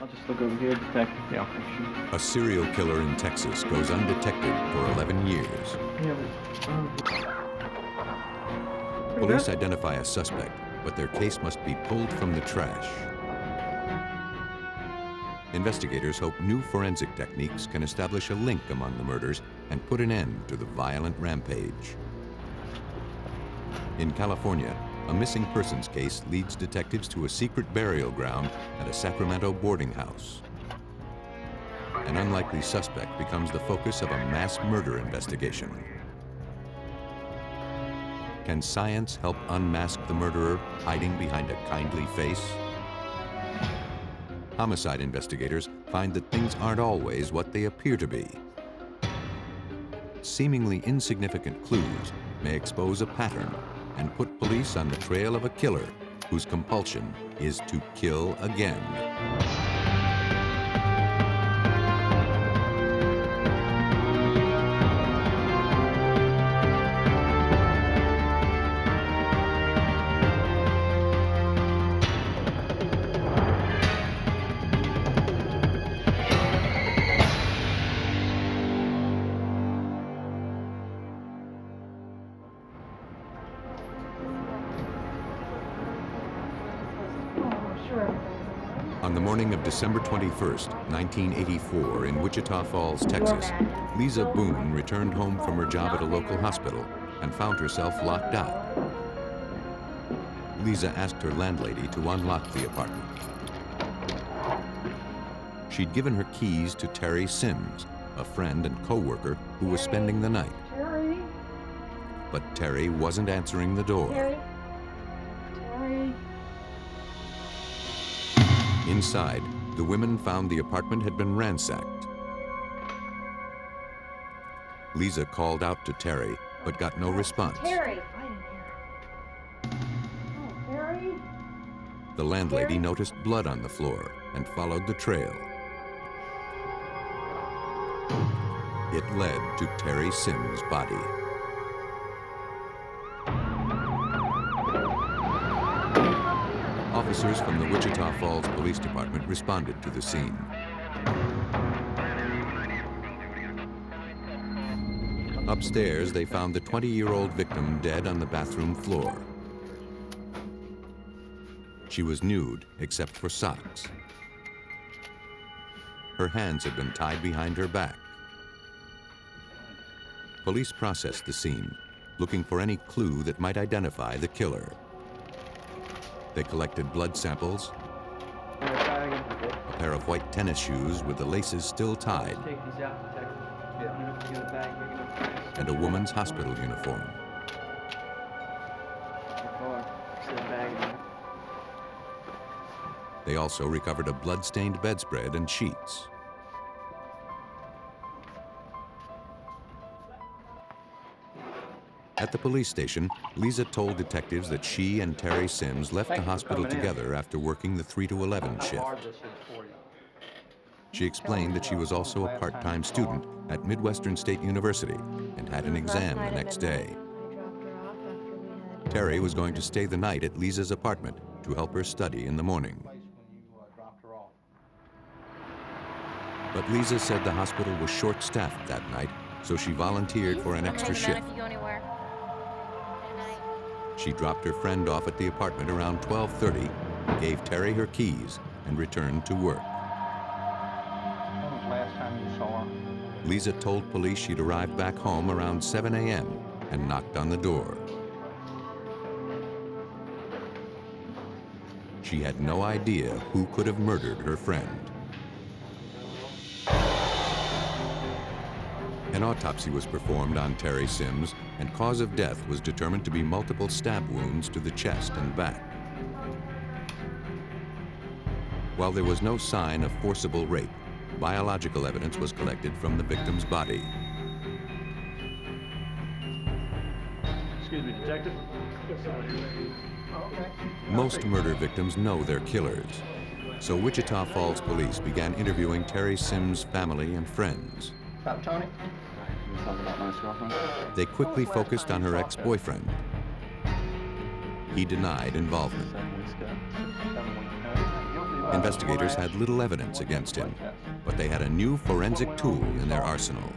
I'll just look over here, detective. Yeah. A serial killer in Texas goes undetected for 11 years. Yeah, but, Police identify a suspect, but their case must be pulled from the trash. Investigators hope new forensic techniques can establish a link among the murders and put an end to the violent rampage. In California, a missing persons case leads detectives to a secret burial ground at a Sacramento boarding house. An unlikely suspect becomes the focus of a mass murder investigation. Can science help unmask the murderer hiding behind a kindly face? Homicide investigators find that things aren't always what they appear to be. Seemingly insignificant clues may expose a pattern and put police on the trail of a killer whose compulsion is to kill again. On the morning of December 21st, 1984, in Wichita Falls, Texas, Lisa Boone returned home from her job at a local hospital and found herself locked out. Lisa asked her landlady to unlock the apartment. She'd given her keys to Terry Sims, a friend and co-worker who was spending the night. Terry? But Terry wasn't answering the door. Terry? Inside, the women found the apartment had been ransacked. Lisa called out to Terry, but got no response. Terry! I didn't hear. Oh, Terry? The landlady noticed blood on the floor and followed the trail. It led to Terry Sims' body. Officers from the Wichita Falls Police Department responded to the scene. Upstairs, they found the 20-year-old victim dead on the bathroom floor. She was nude, except for socks. Her hands had been tied behind her back. Police processed the scene, looking for any clue that might identify the killer. They collected blood samples, a pair of white tennis shoes with the laces still tied, and a woman's hospital uniform. They also recovered a blood-stained bedspread and sheets. At the police station, Lisa told detectives that she and Terry Sims left the hospital together after working the 3 to 11 shift. She explained that she was also a part-time student at Midwestern State University and had an exam the next day. Terry was going to stay the night at Lisa's apartment to help her study in the morning. But Lisa said the hospital was short-staffed that night, so she volunteered for an extra shift. She dropped her friend off at the apartment around 12:30, gave Terry her keys, and returned to work. When was the last time you saw her? Lisa told police she'd arrived back home around 7 a.m. and knocked on the door. She had no idea who could have murdered her friend. An autopsy was performed on Terry Sims, and cause of death was determined to be multiple stab wounds to the chest and back. While there was no sign of forcible rape, biological evidence was collected from the victim's body. Excuse me, detective? Most murder victims know their killers, so Wichita Falls police began interviewing Terry Sims' family and friends. About Tony? They quickly focused on her ex-boyfriend. He denied involvement. 7 weeks ago. 7 weeks ago. Investigators had little evidence against him, but they had a new forensic tool in their arsenal.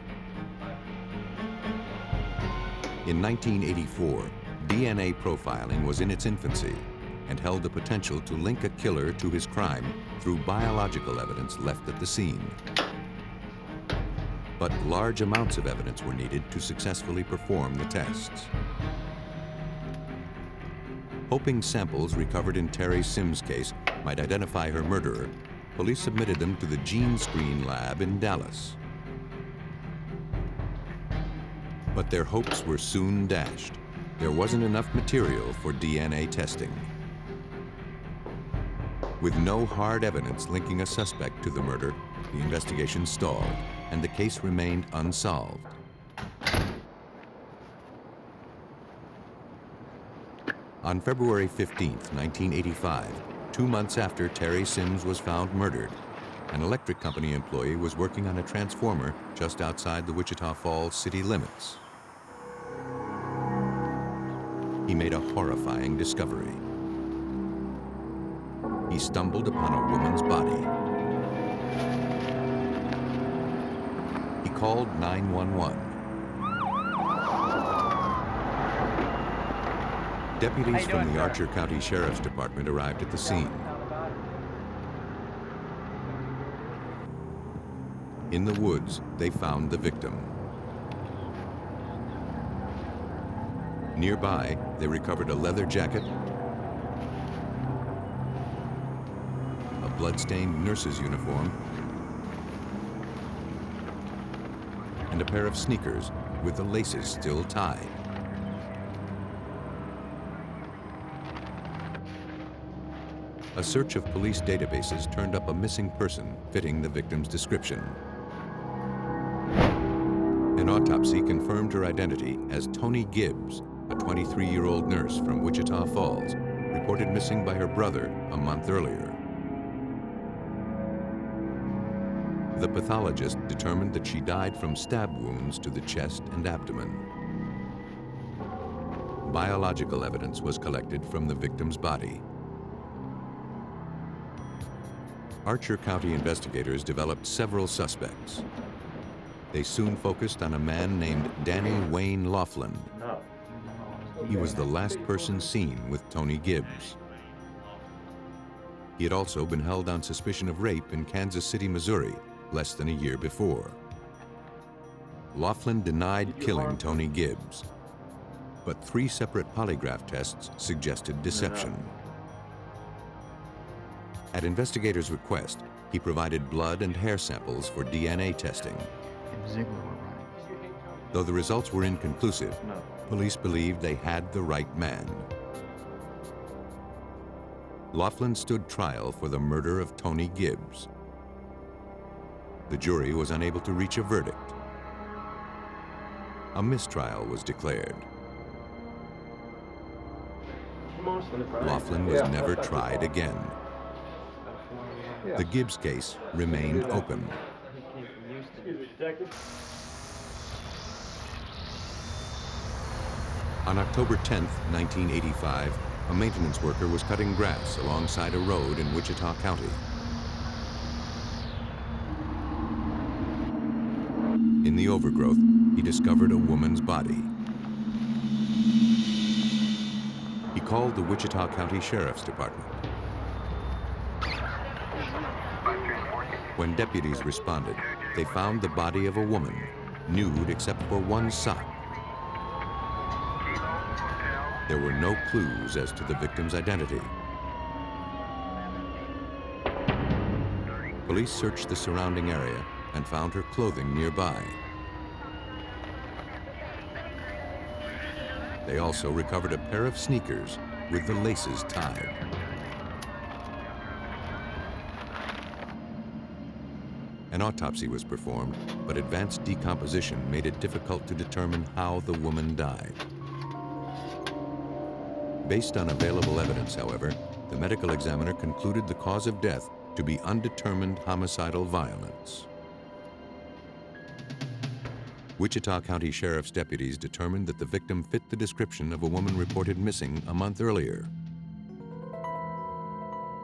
In 1984, DNA profiling was in its infancy and held the potential to link a killer to his crime through biological evidence left at the scene. But large amounts of evidence were needed to successfully perform the tests. Hoping samples recovered in Terry Sims' case might identify her murderer, police submitted them to the Gene Screen Lab in Dallas. But their hopes were soon dashed. There wasn't enough material for DNA testing. With no hard evidence linking a suspect to the murder, the investigation stalled, and the case remained unsolved. On February 15, 1985, 2 months after Terry Sims was found murdered, an electric company employee was working on a transformer just outside the Wichita Falls city limits. He made a horrifying discovery. He stumbled upon a woman's body. He called 911. Deputies from the Archer County Sheriff's Department arrived at the scene. In the woods, they found the victim. Nearby, they recovered a leather jacket, a blood-stained nurse's uniform, and a pair of sneakers with the laces still tied. A search of police databases turned up a missing person fitting the victim's description. An autopsy confirmed her identity as Toni Gibbs, a 23-year-old nurse from Wichita Falls, reported missing by her brother a month earlier. The pathologist determined that she died from stab wounds to the chest and abdomen. Biological evidence was collected from the victim's body. Archer County investigators developed several suspects. They soon focused on a man named Danny Wayne Laughlin. He was the last person seen with Toni Gibbs. He had also been held on suspicion of rape in Kansas City, Missouri, less than a year before. Laughlin denied killing Toni Gibbs, but 3 separate polygraph tests suggested deception. At investigators' request, he provided blood and hair samples for DNA testing. Though the results were inconclusive, police believed they had the right man. Laughlin stood trial for the murder of Toni Gibbs. The jury was unable to reach a verdict. A mistrial was declared. Laughlin was never tried again. The Gibbs case remained open. On October 10, 1985, a maintenance worker was cutting grass alongside a road in Wichita County. In the overgrowth, he discovered a woman's body. He called the Wichita County Sheriff's Department. When deputies responded, they found the body of a woman, nude except for one sock. There were no clues as to the victim's identity. Police searched the surrounding area and found her clothing nearby. They also recovered a pair of sneakers with the laces tied. An autopsy was performed, but advanced decomposition made it difficult to determine how the woman died. Based on available evidence, however, the medical examiner concluded the cause of death to be undetermined homicidal violence. Wichita County Sheriff's deputies determined that the victim fit the description of a woman reported missing a month earlier.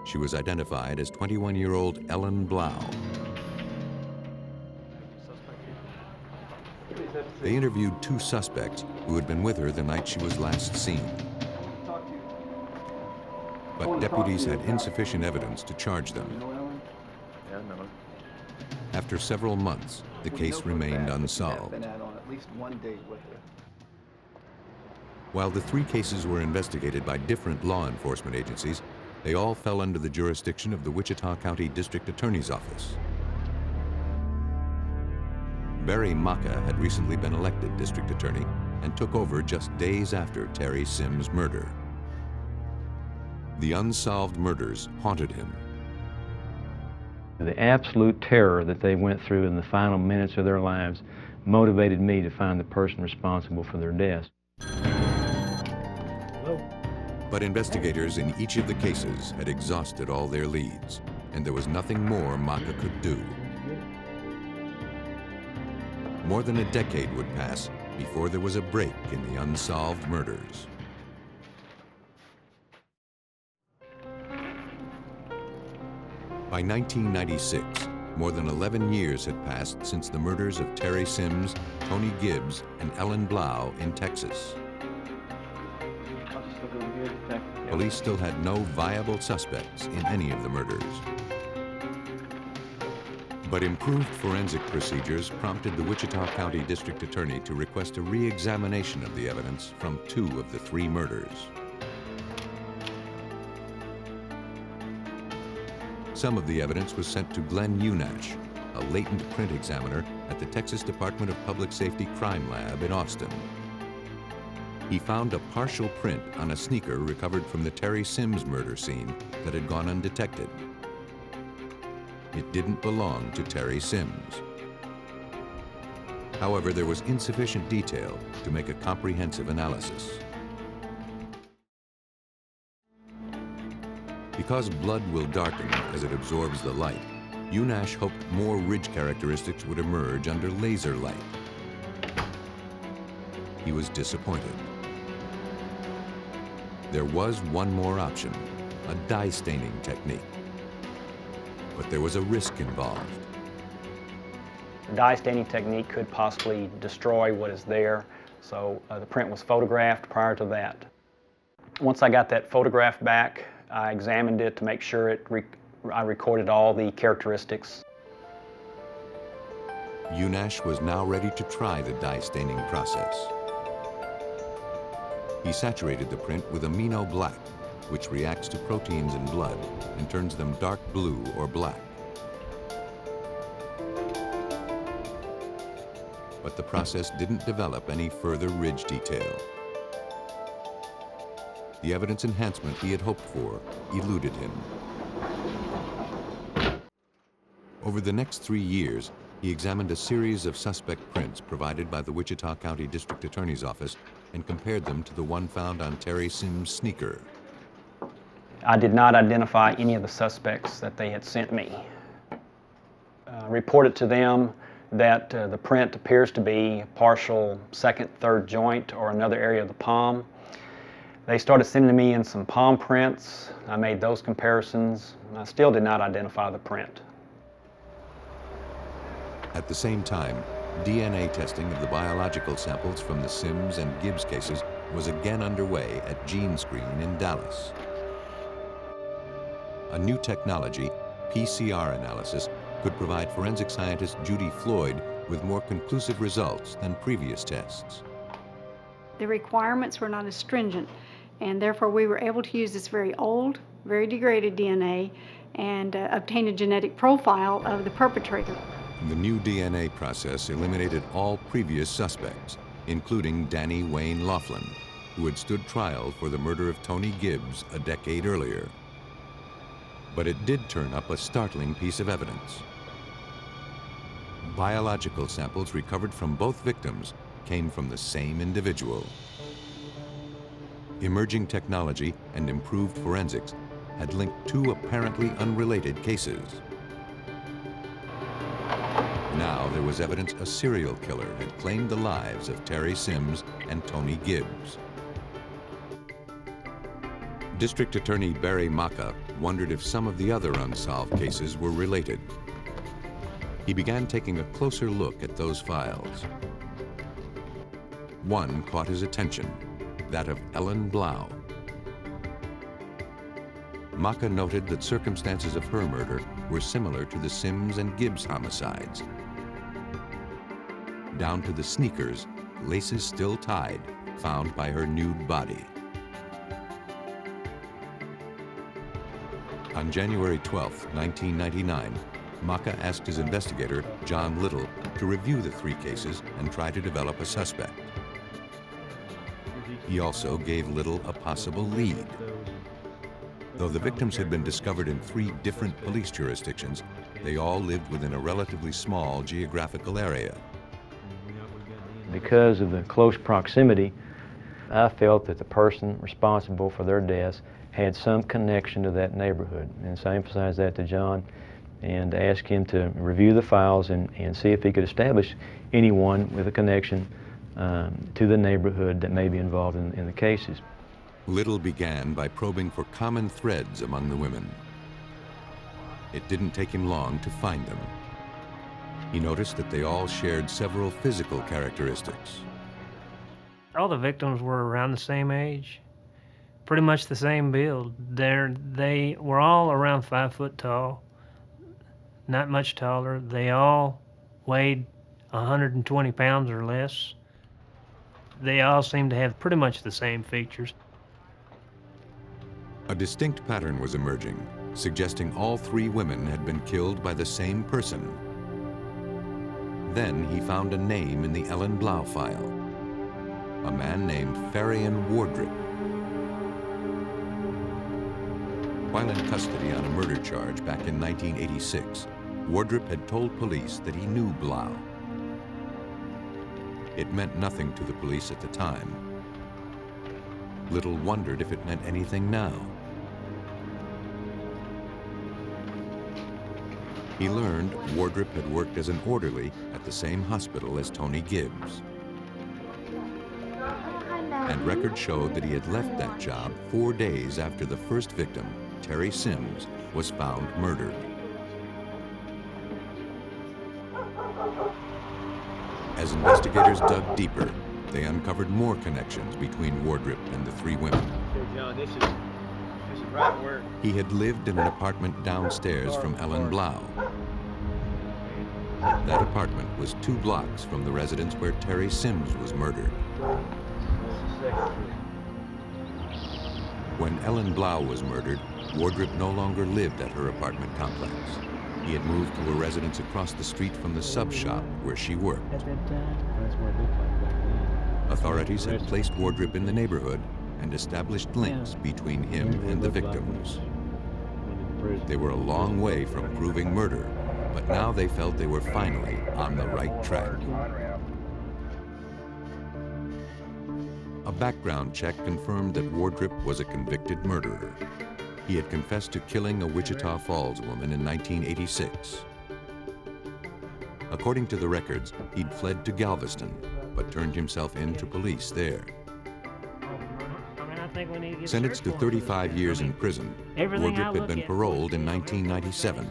She was identified as 21-year-old Ellen Blau. They interviewed two suspects who had been with her the night she was last seen. But deputies had insufficient evidence to charge them. Yeah, no. After several months, the case remained unsolved. While the three cases were investigated by different law enforcement agencies, they all fell under the jurisdiction of the Wichita County District Attorney's Office. Barry Maka had recently been elected district attorney and took over just days after Terry Sims' murder. The unsolved murders haunted him. The absolute terror that they went through in the final minutes of their lives motivated me to find the person responsible for their deaths. But investigators in each of the cases had exhausted all their leads, and there was nothing more Maka could do. More than a decade would pass before there was a break in the unsolved murders. By 1996, more than 11 years had passed since the murders of Terry Sims, Tony Gibbs, and Ellen Blau in Texas. I'll just look over here, detective. Police still had no viable suspects in any of the murders. But improved forensic procedures prompted the Wichita County District Attorney to request a re-examination of the evidence from two of the three murders. Some of the evidence was sent to Glenn Unash, a latent print examiner at the Texas Department of Public Safety Crime Lab in Austin. He found a partial print on a sneaker recovered from the Terry Sims murder scene that had gone undetected. It didn't belong to Terry Sims. However, there was insufficient detail to make a comprehensive analysis. Because blood will darken as it absorbs the light, Unash hoped more ridge characteristics would emerge under laser light. He was disappointed. There was one more option, a dye staining technique. But there was a risk involved. The dye staining technique could possibly destroy what is there, so the print was photographed prior to that. Once I got that photograph back, I examined it to make sure I recorded all the characteristics. Unash was now ready to try the dye staining process. He saturated the print with amino black, which reacts to proteins in blood and turns them dark blue or black. But the process didn't develop any further ridge detail. The evidence enhancement he had hoped for eluded him. Over the next 3 years, he examined a series of suspect prints provided by the Wichita County District Attorney's Office and compared them to the one found on Terry Sims' sneaker. I did not identify any of the suspects that they had sent me. Reported to them that the print appears to be partial second, third joint or another area of the palm. They started sending me in some palm prints. I made those comparisons. I still did not identify the print. At the same time, DNA testing of the biological samples from the Sims and Gibbs cases was again underway at GeneScreen in Dallas. A new technology, PCR analysis, could provide forensic scientist Judy Floyd with more conclusive results than previous tests. The requirements were not as stringent, and therefore we were able to use this very old, very degraded DNA and obtain a genetic profile of the perpetrator. The new DNA process eliminated all previous suspects, including Danny Wayne Laughlin, who had stood trial for the murder of Tony Gibbs a decade earlier. But it did turn up a startling piece of evidence. Biological samples recovered from both victims came from the same individual. Emerging technology and improved forensics had linked two apparently unrelated cases. Now there was evidence a serial killer had claimed the lives of Terry Sims and Tony Gibbs. District Attorney Barry Maka wondered if some of the other unsolved cases were related. He began taking a closer look at those files. One caught his attention, that of Ellen Blau. Maka noted that circumstances of her murder were similar to the Sims and Gibbs homicides. Down to the sneakers, laces still tied, found by her nude body. On January 12, 1999, Maka asked his investigator, John Little, to review the three cases and try to develop a suspect. He also gave Little a possible lead. Though the victims had been discovered in 3 different police jurisdictions, they all lived within a relatively small geographical area. Because of the close proximity, I felt that the person responsible for their deaths had some connection to that neighborhood. And so I emphasized that to John and asked him to review the files and see if he could establish anyone with a connection to the neighborhood that may be involved in the cases. Little began by probing for common threads among the women. It didn't take him long to find them. He noticed that they all shared several physical characteristics. All the victims were around the same age, pretty much the same build. They were all around 5 foot tall, not much taller. They all weighed 120 pounds or less. They all seemed to have pretty much the same features. A distinct pattern was emerging, suggesting all 3 women had been killed by the same person. Then he found a name in the Ellen Blau file, a man named Faryion Wardrip. While in custody on a murder charge back in 1986, Wardrip had told police that he knew Blau. It meant nothing to the police at the time. Little wondered if it meant anything now. He learned Wardrip had worked as an orderly at the same hospital as Tony Gibbs. And records showed that he had left that job 4 days after the first victim, Terry Sims, was found murdered. As investigators dug deeper, they uncovered more connections between Wardrip and the 3 women. Hey John, this is right work. He had lived in an apartment downstairs from Ellen Blau. That apartment was 2 blocks from the residence where Terry Sims was murdered. When Ellen Blau was murdered, Wardrip no longer lived at her apartment complex. He had moved to a residence across the street from the sub shop where she worked. Authorities had placed Wardrip in the neighborhood and established links between him and the victims. They were a long way from proving murder, but now they felt they were finally on the right track. A background check confirmed that Wardrip was a convicted murderer. He had confessed to killing a Wichita Falls woman in 1986. According to the records, he'd fled to Galveston, but turned himself in to police there. Sentenced to 35 years in prison, Wardrip had been paroled in 1997.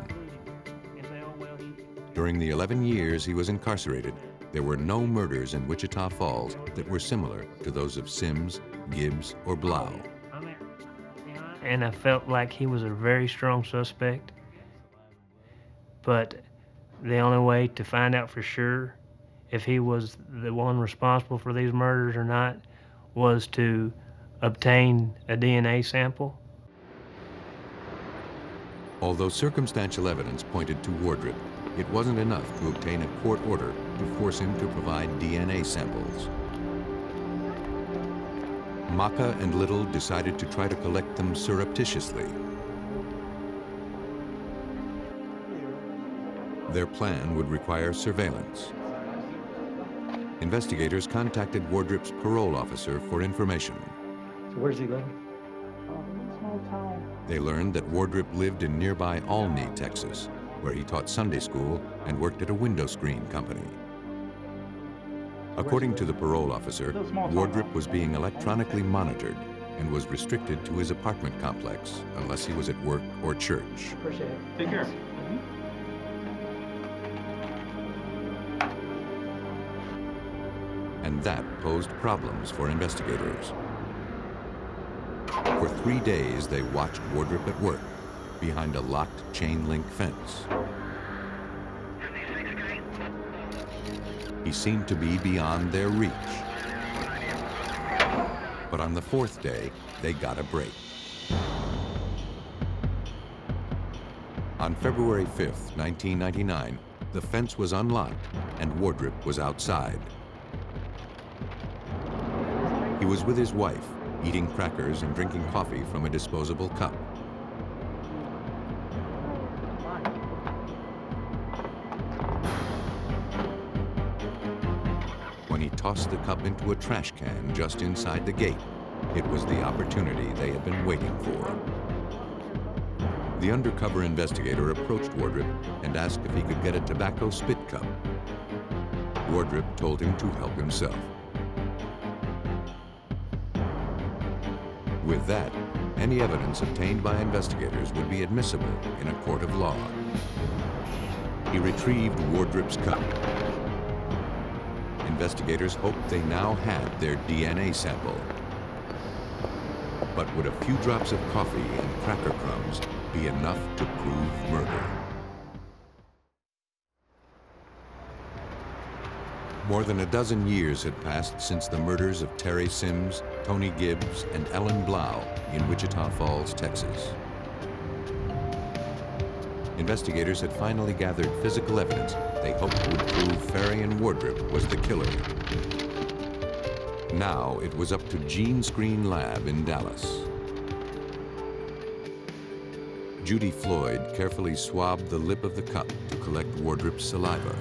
During the 11 years he was incarcerated, there were no murders in Wichita Falls that were similar to those of Sims, Gibbs, or Blau. And I felt like he was a very strong suspect. But the only way to find out for sure if he was the one responsible for these murders or not was to obtain a DNA sample. Although circumstantial evidence pointed to Wardrip, it wasn't enough to obtain a court order to force him to provide DNA samples. Maka and Little decided to try to collect them surreptitiously. Their plan would require surveillance. Investigators contacted Wardrip's parole officer for information. So where's he living? They learned that Wardrip lived in nearby Alney, Texas, where he taught Sunday school and worked at a window screen company. According to the parole officer, Wardrip was being electronically monitored and was restricted to his apartment complex unless he was at work or church. Appreciate it. Take care. And that posed problems for investigators. For 3 days, they watched Wardrip at work behind a locked chain-link fence. He seemed to be beyond their reach. But on the 4th day, they got a break. On February 5th, 1999, the fence was unlocked and Wardrip was outside. He was with his wife, eating crackers and drinking coffee from a disposable cup. When he tossed the cup into a trash can just inside the gate, it was the opportunity they had been waiting for. The undercover investigator approached Wardrip and asked if he could get a tobacco spit cup. Wardrip told him to help himself. With that, any evidence obtained by investigators would be admissible in a court of law. He retrieved Wardrip's cup. Investigators hoped they now had their DNA sample. But would a few drops of coffee and cracker crumbs be enough to prove murder? More than a dozen years had passed since the murders of Terry Sims, Tony Gibbs, and Ellen Blau in Wichita Falls, Texas. Investigators had finally gathered physical evidence they hoped would prove Faryion Wardrip was the killer. Now it was up to Gene Screen Lab in Dallas. Judy Floyd carefully swabbed the lip of the cup to collect Wardrip's saliva.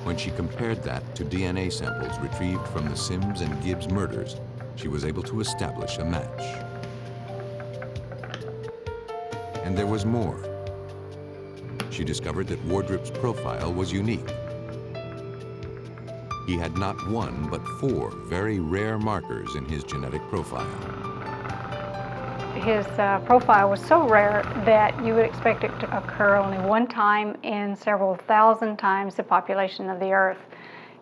When she compared that to DNA samples retrieved from the Sims and Gibbs murders, she was able to establish a match. And there was more. She discovered that Wardrip's profile was unique. He had not one, but 4 very rare markers in his genetic profile. His profile was so rare that you would expect it to occur only one time in several thousand times the population of the Earth.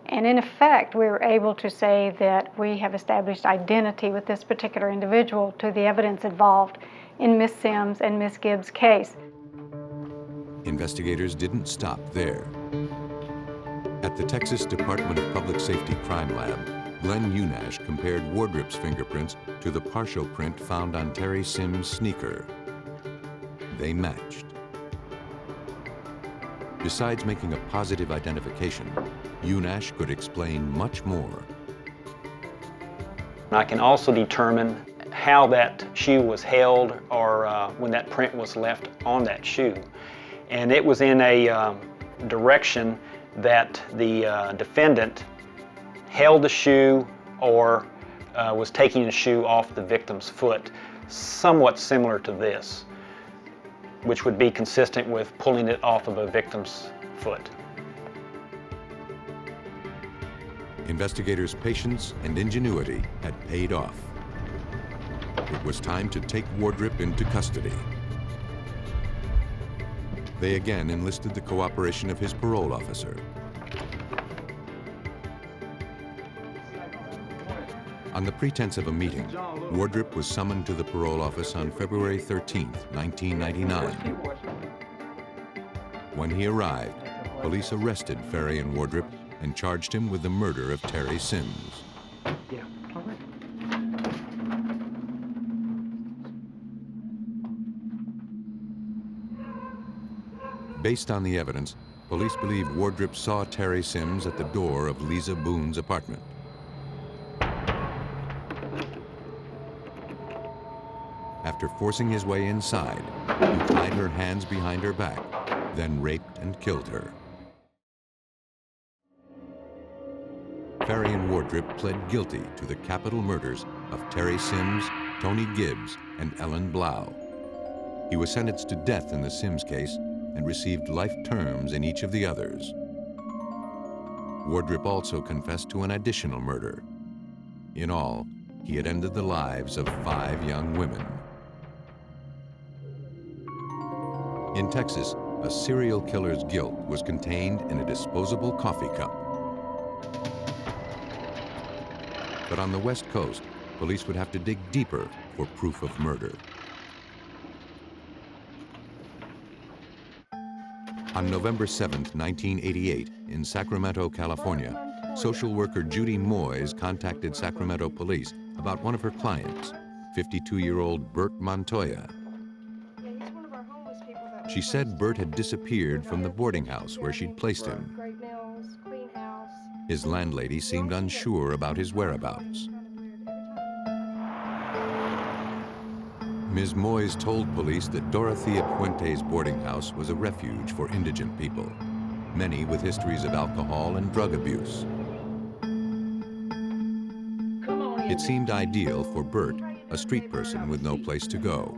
And in effect, we were able to say that we have established identity with this particular individual to the evidence involved in Miss Sims and Miss Gibbs' case. Investigators didn't stop there. At the Texas Department of Public Safety Crime Lab, Glenn Unash compared Wardrip's fingerprints to the partial print found on Terry Sims' sneaker. They matched. Besides making a positive identification, Unash could explain much more. I can also determine how that shoe was held or when that print was left on that shoe. And it was in a direction that the defendant held the shoe or was taking the shoe off the victim's foot, somewhat similar to this, which would be consistent with pulling it off of a victim's foot. Investigators' patience and ingenuity had paid off. It was time to take Wardrip into custody. They again enlisted the cooperation of his parole officer. On the pretense of a meeting, Wardrip was summoned to the parole office on February 13, 1999. When he arrived, police arrested Faryion Wardrip and charged him with the murder of Terry Sims. Yeah. All right. Based on the evidence, police believe Wardrip saw Terry Sims at the door of Lisa Boone's apartment. After forcing his way inside, he tied her hands behind her back, then raped and killed her. Faryion Wardrip pled guilty to the capital murders of Terry Sims, Tony Gibbs, and Ellen Blau. He was sentenced to death in the Sims case and received life terms in each of the others. Wardrip also confessed to an additional murder. In all, he had ended the lives of 5 young women. In Texas, a serial killer's guilt was contained in a disposable coffee cup. But on the West Coast, police would have to dig deeper for proof of murder. On November 7, 1988, in Sacramento, California, social worker Judy Moyes contacted Sacramento police about one of her clients, 52-year-old Bert Montoya. She said Bert had disappeared from the boarding house where she'd placed him. His landlady seemed unsure about his whereabouts. Ms. Moyes told police that Dorothea Puente's boarding house was a refuge for indigent people, many with histories of alcohol and drug abuse. It seemed ideal for Bert, a street person with no place to go.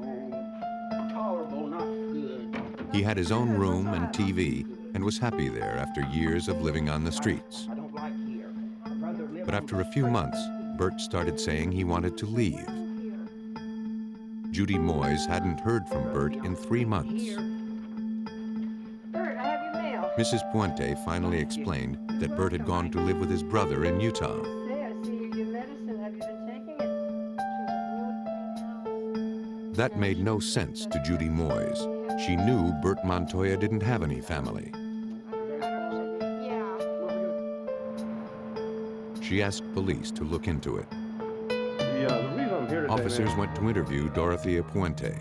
He had his own room and TV and was happy there after years of living on the streets. But after a few months, Bert started saying he wanted to leave. Judy Moyes hadn't heard from Bert in 3 months. Bert, I have your mail. Mrs. Puente finally explained that Bert had gone to live with his brother in Utah. Say, I see your medicine. Have you been taking it? That made no sense to Judy Moyes. She knew Bert Montoya didn't have any family. Yeah. She asked police to look into it. The reason I'm here today, Officers man, went to interview Dorothea Puente.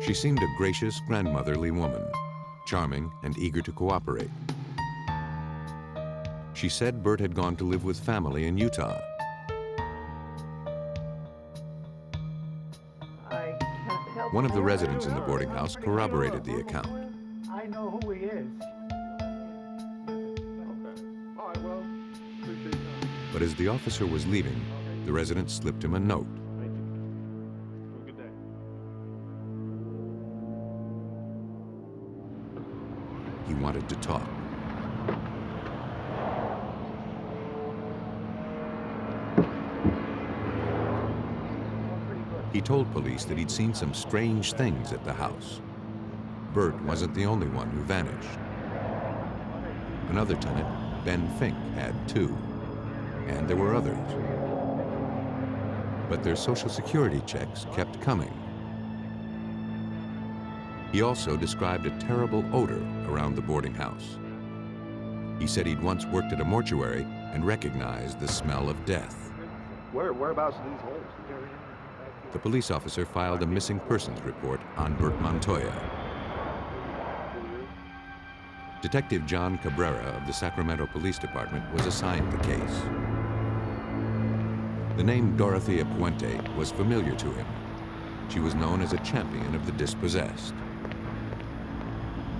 She seemed a gracious, grandmotherly woman, charming and eager to cooperate. She said Bert had gone to live with family in Utah. I can't help One of the residents in the boarding house corroborated the account. I know who he is. All right, well, appreciate that. But as the officer was leaving, the resident slipped him a note. Thank you. Have a good day. He wanted to talk. He told police that he'd seen some strange things at the house. Bert wasn't the only one who vanished. Another tenant, Ben Fink, had too. And there were others. But their Social Security checks kept coming. He also described a terrible odor around the boarding house. He said he'd once worked at a mortuary and recognized the smell of death. Whereabouts are these holes? The police officer filed a missing persons report on Bert Montoya. Detective John Cabrera of the Sacramento Police Department was assigned the case. The name Dorothea Puente was familiar to him. She was known as a champion of the dispossessed.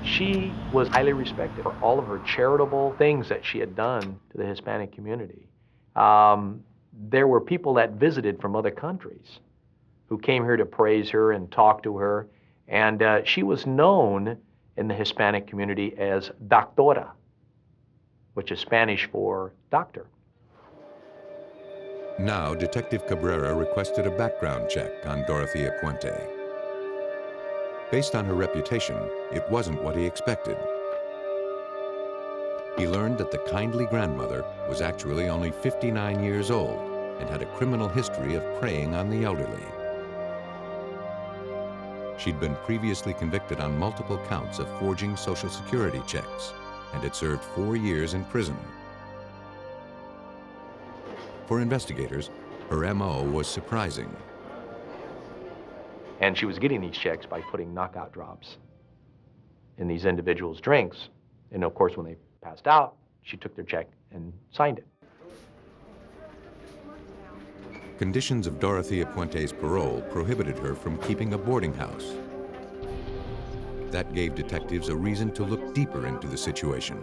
She was highly respected for all of her charitable things that she had done to the Hispanic community. There were people that visited from other countries who came here to praise her and talk to her. And she was known in the Hispanic community as doctora, which is Spanish for doctor. Now, Detective Cabrera requested a background check on Dorothea Puente. Based on her reputation, it wasn't what he expected. He learned that the kindly grandmother was actually only 59 years old and had a criminal history of preying on the elderly. She'd been previously convicted on multiple counts of forging Social Security checks and had served 4 years in prison. For investigators, her MO was surprising. And she was getting these checks by putting knockout drops in these individuals' drinks. And of course, when they passed out, she took their check and signed it. Conditions of Dorothea Puente's parole prohibited her from keeping a boarding house. That gave detectives a reason to look deeper into the situation.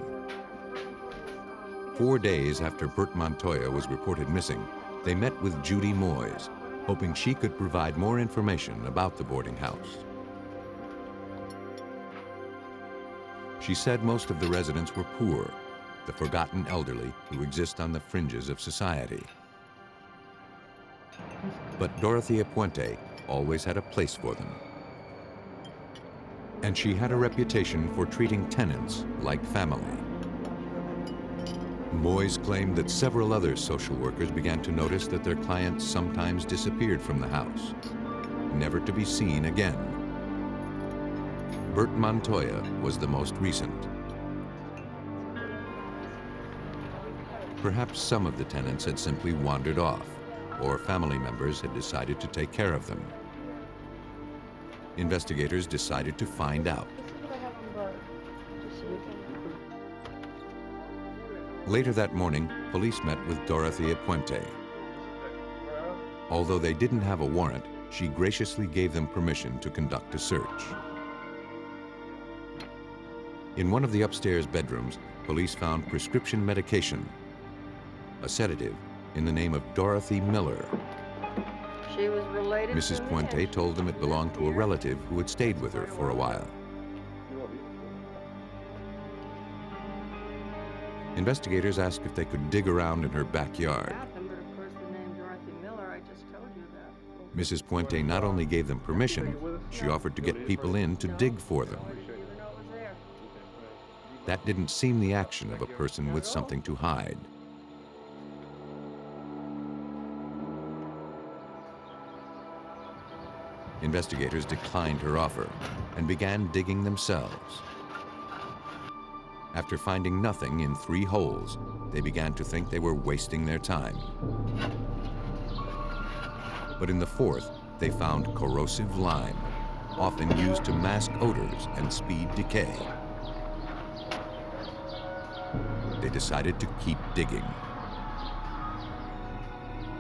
4 days after Bert Montoya was reported missing, they met with Judy Moyes, hoping she could provide more information about the boarding house. She said most of the residents were poor, the forgotten elderly who exist on the fringes of society. But Dorothea Puente always had a place for them. And she had a reputation for treating tenants like family. Moyes claimed that several other social workers began to notice that their clients sometimes disappeared from the house, never to be seen again. Bert Montoya was the most recent. Perhaps some of the tenants had simply wandered off, or family members had decided to take care of them. Investigators decided to find out. Later that morning, police met with Dorothea Puente. Although they didn't have a warrant, she graciously gave them permission to conduct a search. In one of the upstairs bedrooms, police found prescription medication, a sedative in the name of Dorothy Miller. She was related Mrs. to Puente Mitch. told them it belonged to a relative who had stayed with her for a while. Investigators asked if they could dig around in her backyard. But of course the name Dorothy Miller, I just told you that. Mrs. Puente not only gave them permission, she offered to get people in to dig for them. Even though it was there. That didn't seem the action of a person with something to hide. Investigators declined her offer and began digging themselves. After finding nothing in 3 holes, they began to think they were wasting their time. But in the 4th, they found corrosive lime, often used to mask odors and speed decay. They decided to keep digging.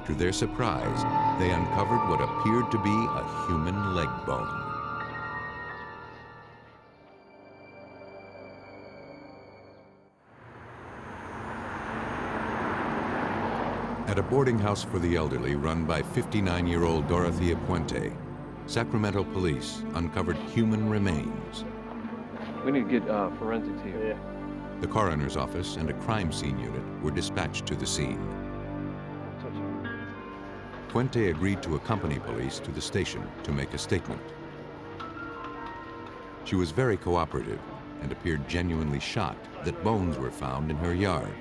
To their surprise, they uncovered what appeared to be a human leg bone. At a boarding house for the elderly run by 59-year-old Dorothea Puente, Sacramento police uncovered human remains. We need to get forensics here. Yeah. The coroner's office and a crime scene unit were dispatched to the scene. Puente agreed to accompany police to the station to make a statement. She was very cooperative and appeared genuinely shocked that bones were found in her yard.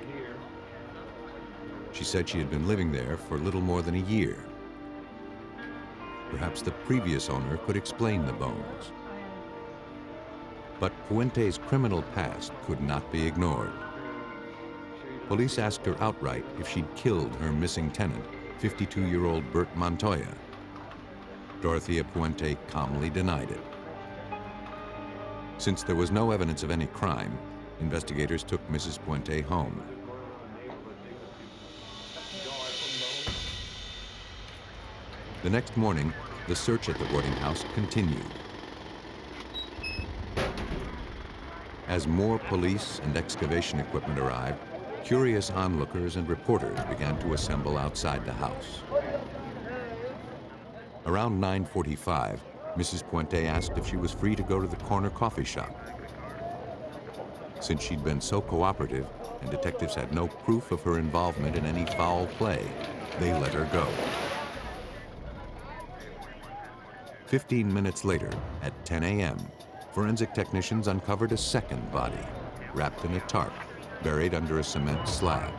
She said she had been living there for little more than a year. Perhaps the previous owner could explain the bones. But Puente's criminal past could not be ignored. Police asked her outright if she'd killed her missing tenant, 52-year-old Bert Montoya. Dorothea Puente calmly denied it. Since there was no evidence of any crime, investigators took Mrs. Puente home. The next morning, the search at the boarding house continued. As more police and excavation equipment arrived, curious onlookers and reporters began to assemble outside the house. Around 9:45, Mrs. Puente asked if she was free to go to the corner coffee shop. Since she'd been so cooperative and detectives had no proof of her involvement in any foul play, they let her go. 15 minutes later, at 10 a.m., forensic technicians uncovered a second body, wrapped in a tarp, buried under a cement slab.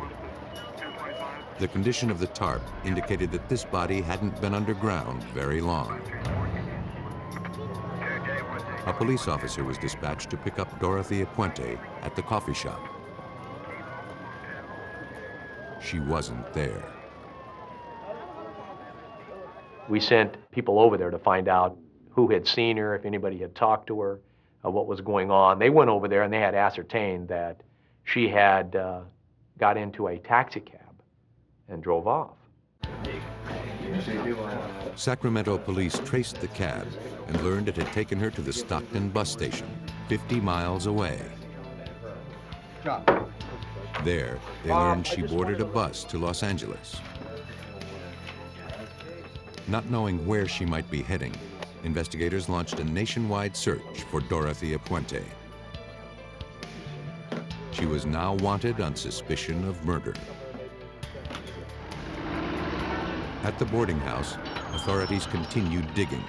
The condition of the tarp indicated that this body hadn't been underground very long. A police officer was dispatched to pick up Dorothea Puente at the coffee shop. She wasn't there. We sent people over there to find out who had seen her, if anybody had talked to her, what was going on. They went over there and they had ascertained that she had got into a taxi cab and drove off. Sacramento police traced the cab and learned it had taken her to the Stockton bus station, 50 miles away. There, they learned she boarded a bus to Los Angeles. Not knowing where she might be heading, investigators launched a nationwide search for Dorothea Puente. She was now wanted on suspicion of murder. At the boarding house, authorities continued digging.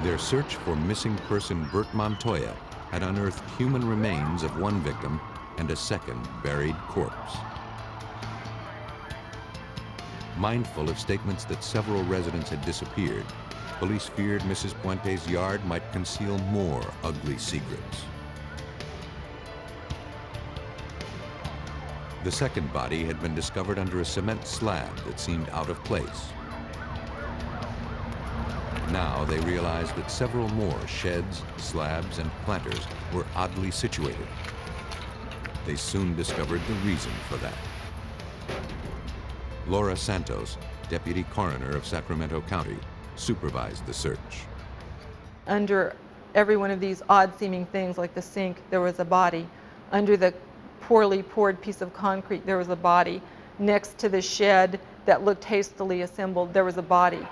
Their search for missing person Bert Montoya had unearthed human remains of one victim and a second buried corpse. Mindful of statements that several residents had disappeared, police feared Mrs. Puente's yard might conceal more ugly secrets. The second body had been discovered under a cement slab that seemed out of place. Now they realized that several more sheds, slabs, and planters were oddly situated. They soon discovered the reason for that. Laura Santos, deputy coroner of Sacramento County, supervised the search. Under every one of these odd-seeming things, like the sink, there was a body. Under the poorly poured piece of concrete, there was a body. Next to the shed that looked hastily assembled, there was a body.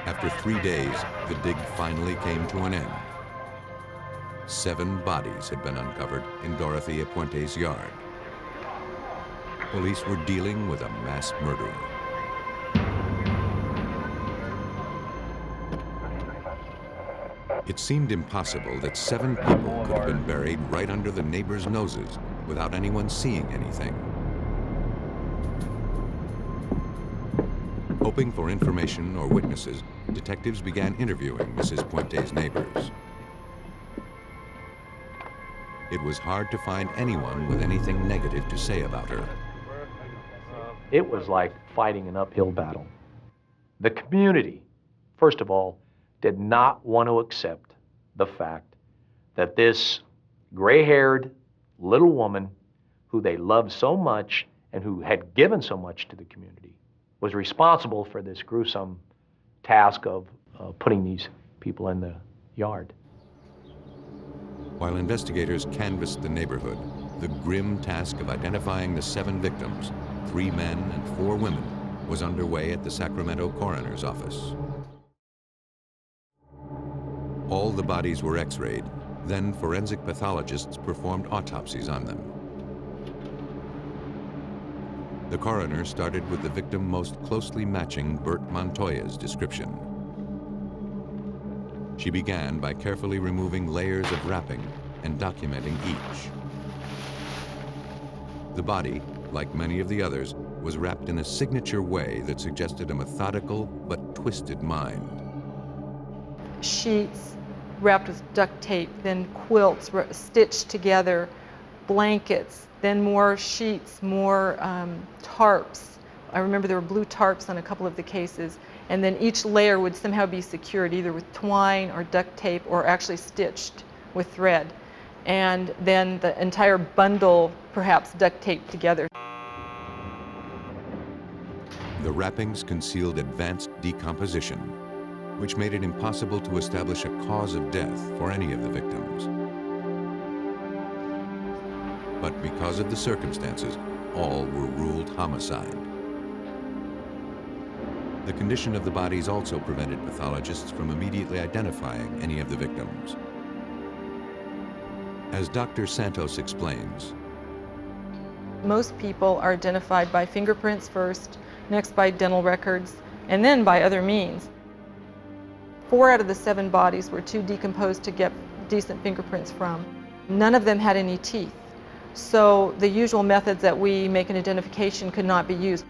After 3 days, the dig finally came to an end. 7 bodies had been uncovered in Dorothea Puente's yard. Police were dealing with a mass murderer. It seemed impossible that 7 people could have been buried right under the neighbors' noses without anyone seeing anything. Hoping for information or witnesses, detectives began interviewing Mrs. Puente's neighbors. It was hard to find anyone with anything negative to say about her. It was like fighting an uphill battle. The community, first of all, did not want to accept the fact that this gray-haired little woman who they loved so much and who had given so much to the community was responsible for this gruesome task of putting these people in the yard. While investigators canvassed the neighborhood, the grim task of identifying the 7 victims, 3 men and 4 women, was underway at the Sacramento coroner's office. All the bodies were x-rayed, then forensic pathologists performed autopsies on them. The coroner started with the victim most closely matching Bert Montoya's description. She began by carefully removing layers of wrapping and documenting each. The body, like many of the others, was wrapped in a signature way that suggested a methodical but twisted mind. Sheets wrapped with duct tape, then quilts stitched together, blankets, then more sheets, more tarps. I remember there were blue tarps on a couple of the cases, and then each layer would somehow be secured either with twine or duct tape or actually stitched with thread. And then the entire bundle perhaps duct taped together. The wrappings concealed advanced decomposition, which made it impossible to establish a cause of death for any of the victims. But because of the circumstances, all were ruled homicide. The condition of the bodies also prevented pathologists from immediately identifying any of the victims. As Dr. Santos explains, most people are identified by fingerprints first, next by dental records, and then by other means. 4 out of the 7 bodies were too decomposed to get decent fingerprints from. None of them had any teeth, so the usual methods that we make an identification could not be used.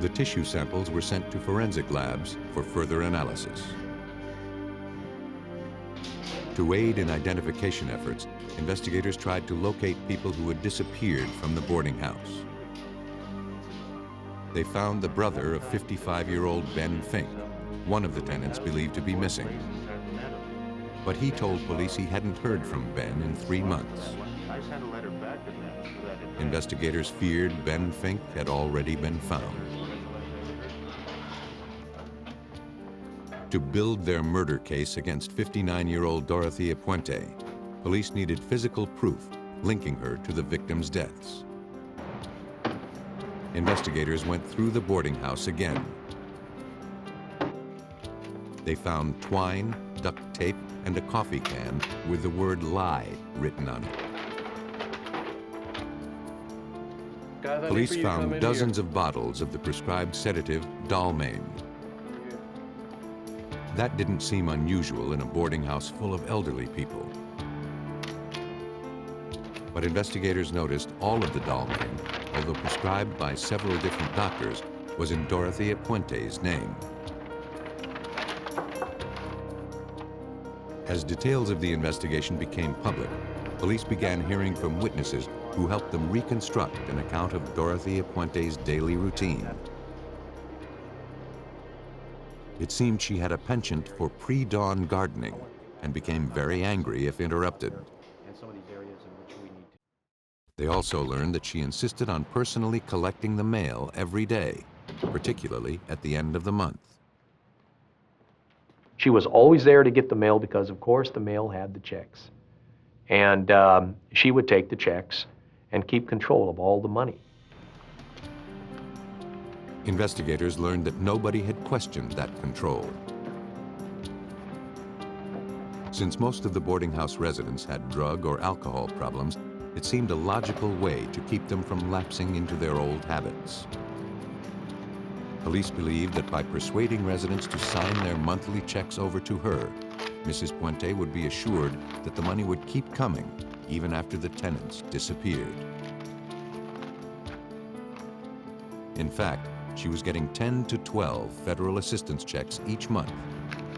the tissue samples were sent to forensic labs for further analysis. To aid in identification efforts, investigators tried to locate people who had disappeared from the boarding house. They found the brother of 55-year-old Ben Fink, one of the tenants believed to be missing. But he told police he hadn't heard from Ben in 3 months. Investigators feared Ben Fink had already been found. To build their murder case against 59-year-old Dorothea Puente, police needed physical proof linking her to the victims' deaths. Investigators went through the boarding house again. They found twine, duct tape, and a coffee can with the word lie written on it. Police found dozens of bottles of the prescribed sedative Dalmane. That didn't seem unusual in a boarding house full of elderly people. But investigators noticed all of the Dalmane, although prescribed by several different doctors, was in Dorothea Puente's name. As details of the investigation became public, police began hearing from witnesses who helped them reconstruct an account of Dorothea Puente's daily routine. It seemed she had a penchant for pre-dawn gardening and became very angry if interrupted. They also learned that she insisted on personally collecting the mail every day, particularly at the end of the month. She was always there to get the mail because, of course, the mail had the checks. And she would take the checks and keep control of all the money. Investigators learned that nobody had questioned that control. Since most of the boarding house residents had drug or alcohol problems, it seemed a logical way to keep them from lapsing into their old habits. Police believed that by persuading residents to sign their monthly checks over to her, Mrs. Puente would be assured that the money would keep coming even after the tenants disappeared. In fact, she was getting 10 to 12 federal assistance checks each month,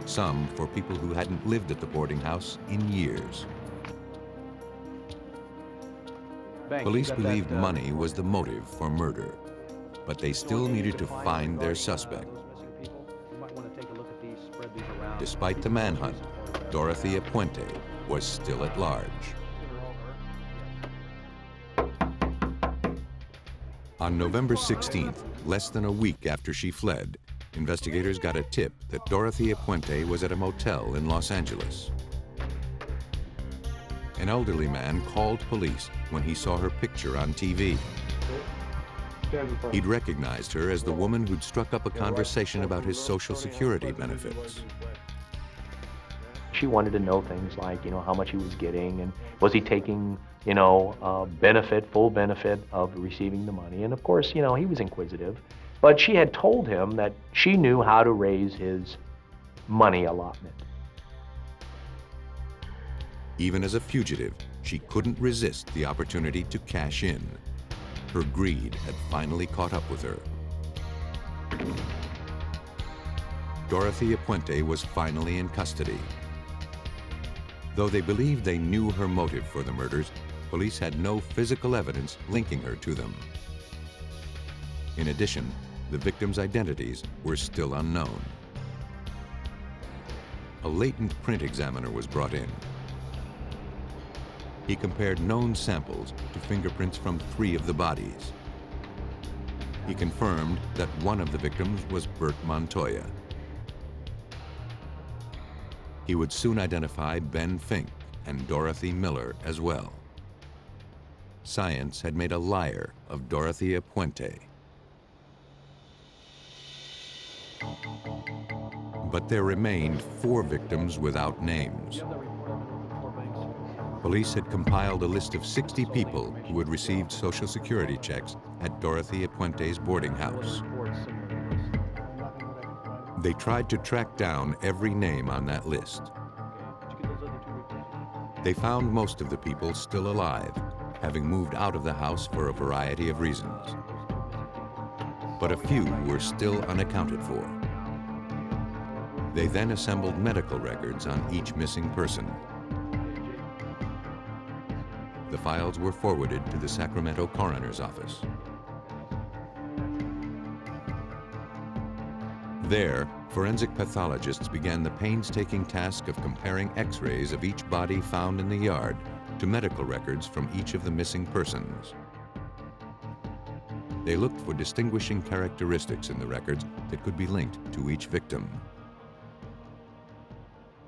some for people who hadn't lived at the boarding house in years. Police believed money was the motive for murder, but they still needed to find their suspect. Despite the manhunt, Dorothea Puente was still at large. On November 16th, less than a week after she fled, investigators got a tip that Dorothea Puente was at a motel in Los Angeles. An elderly man called police when he saw her picture on TV. He'd recognized her as the woman who'd struck up a conversation about his Social Security benefits. She wanted to know things like, how much he was getting, and was he taking, full benefit of receiving the money. And of course, he was inquisitive. But she had told him that she knew how to raise his money allotment. Even as a fugitive, she couldn't resist the opportunity to cash in. Her greed had finally caught up with her. Dorothea Puente was finally in custody. Though they believed they knew her motive for the murders, police had no physical evidence linking her to them. In addition, the victims' identities were still unknown. A latent print examiner was brought in. He compared known samples to fingerprints from 3 of the bodies. He confirmed that one of the victims was Bert Montoya. He would soon identify Ben Fink and Dorothy Miller as well. Science had made a liar of Dorothea Puente. But there remained 4 victims without names. Police had compiled a list of 60 people who had received Social Security checks at Dorothea Puente's boarding house. They tried to track down every name on that list. They found most of the people still alive, having moved out of the house for a variety of reasons. But a few were still unaccounted for. They then assembled medical records on each missing person. The files were forwarded to the Sacramento coroner's office. There, forensic pathologists began the painstaking task of comparing x-rays of each body found in the yard to medical records from each of the missing persons. They looked for distinguishing characteristics in the records that could be linked to each victim.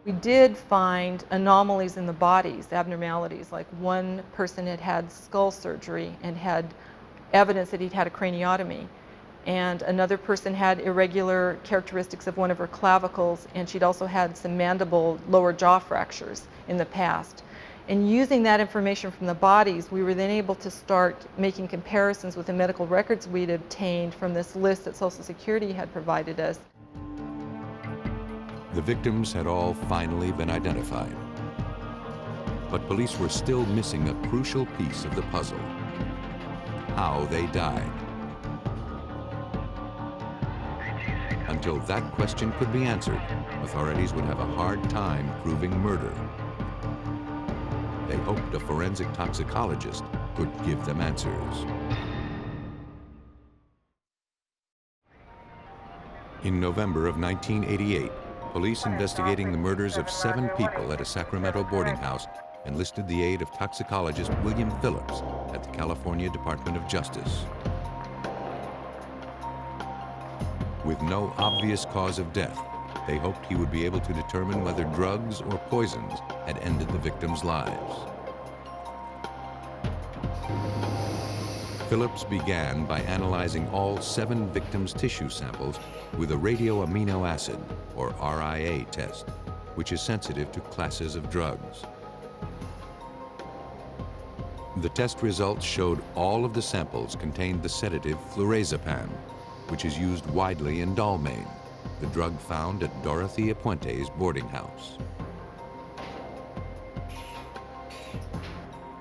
We did find anomalies in the bodies, abnormalities, like one person had had skull surgery and had evidence that he'd had a craniotomy, and another person had irregular characteristics of one of her clavicles, and she'd also had some mandible lower jaw fractures in the past. And using that information from the bodies, we were then able to start making comparisons with the medical records we'd obtained from this list that Social Security had provided us. The victims had all finally been identified. But police were still missing a crucial piece of the puzzle: how they died. Until that question could be answered, authorities would have a hard time proving murder. They hoped a forensic toxicologist could give them answers. In November of 1988, police investigating the murders of 7 people at a Sacramento boarding house enlisted the aid of toxicologist William Phillips at the California Department of Justice. With no obvious cause of death, they hoped he would be able to determine whether drugs or poisons had ended the victims' lives. Phillips began by analyzing all 7 victims' tissue samples with a radioamino acid, or RIA test, which is sensitive to classes of drugs. The test results showed all of the samples contained the sedative flurazepam, which is used widely in Dalmane, the drug found at Dorothea Puente's boarding house.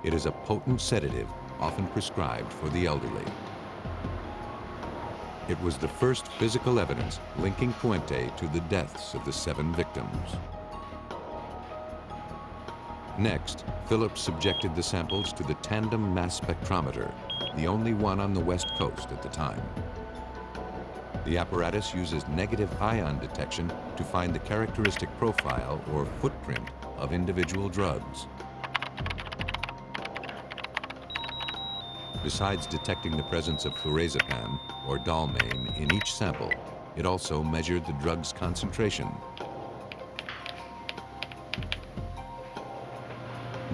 It is a potent sedative often prescribed for the elderly. It was the first physical evidence linking Puente to the deaths of the 7 victims. Next, Phillips subjected the samples to the tandem mass spectrometer, the only one on the West Coast at the time. The apparatus uses negative ion detection to find the characteristic profile or footprint of individual drugs. Besides detecting the presence of flurazepam, or Dalmane, in each sample, it also measured the drug's concentration.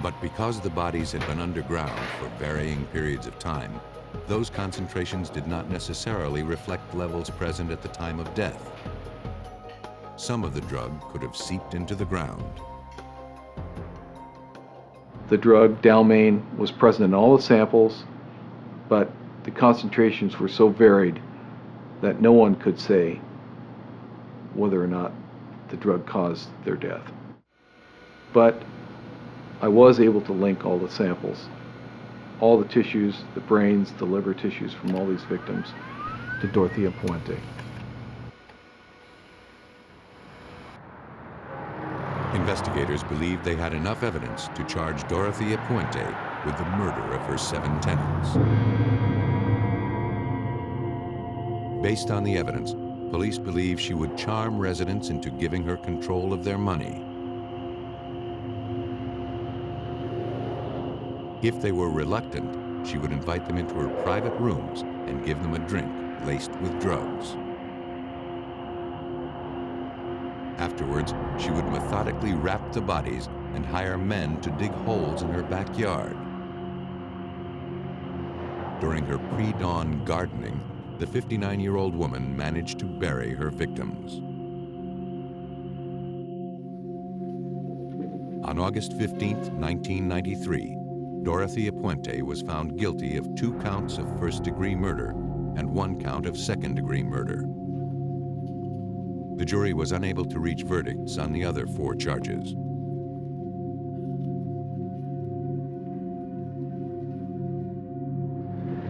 But because the bodies had been underground for varying periods of time, those concentrations did not necessarily reflect levels present at the time of death. Some of the drug could have seeped into the ground. The drug, Dalmane, was present in all the samples, but the concentrations were so varied that no one could say whether or not the drug caused their death. But I was able to link all the samples, all the tissues, the brains, the liver tissues from all these victims to Dorothea Puente. Investigators believed they had enough evidence to charge Dorothea Puente with the murder of her 7 tenants. Based on the evidence, police believe she would charm residents into giving her control of their money. If they were reluctant, she would invite them into her private rooms and give them a drink laced with drugs. Afterwards, she would methodically wrap the bodies and hire men to dig holes in her backyard. During her pre-dawn gardening, the 59-year-old woman managed to bury her victims. On August 15, 1993, Dorothea Puente was found guilty of 2 counts of first-degree murder and 1 count of second-degree murder. The jury was unable to reach verdicts on the other 4 charges.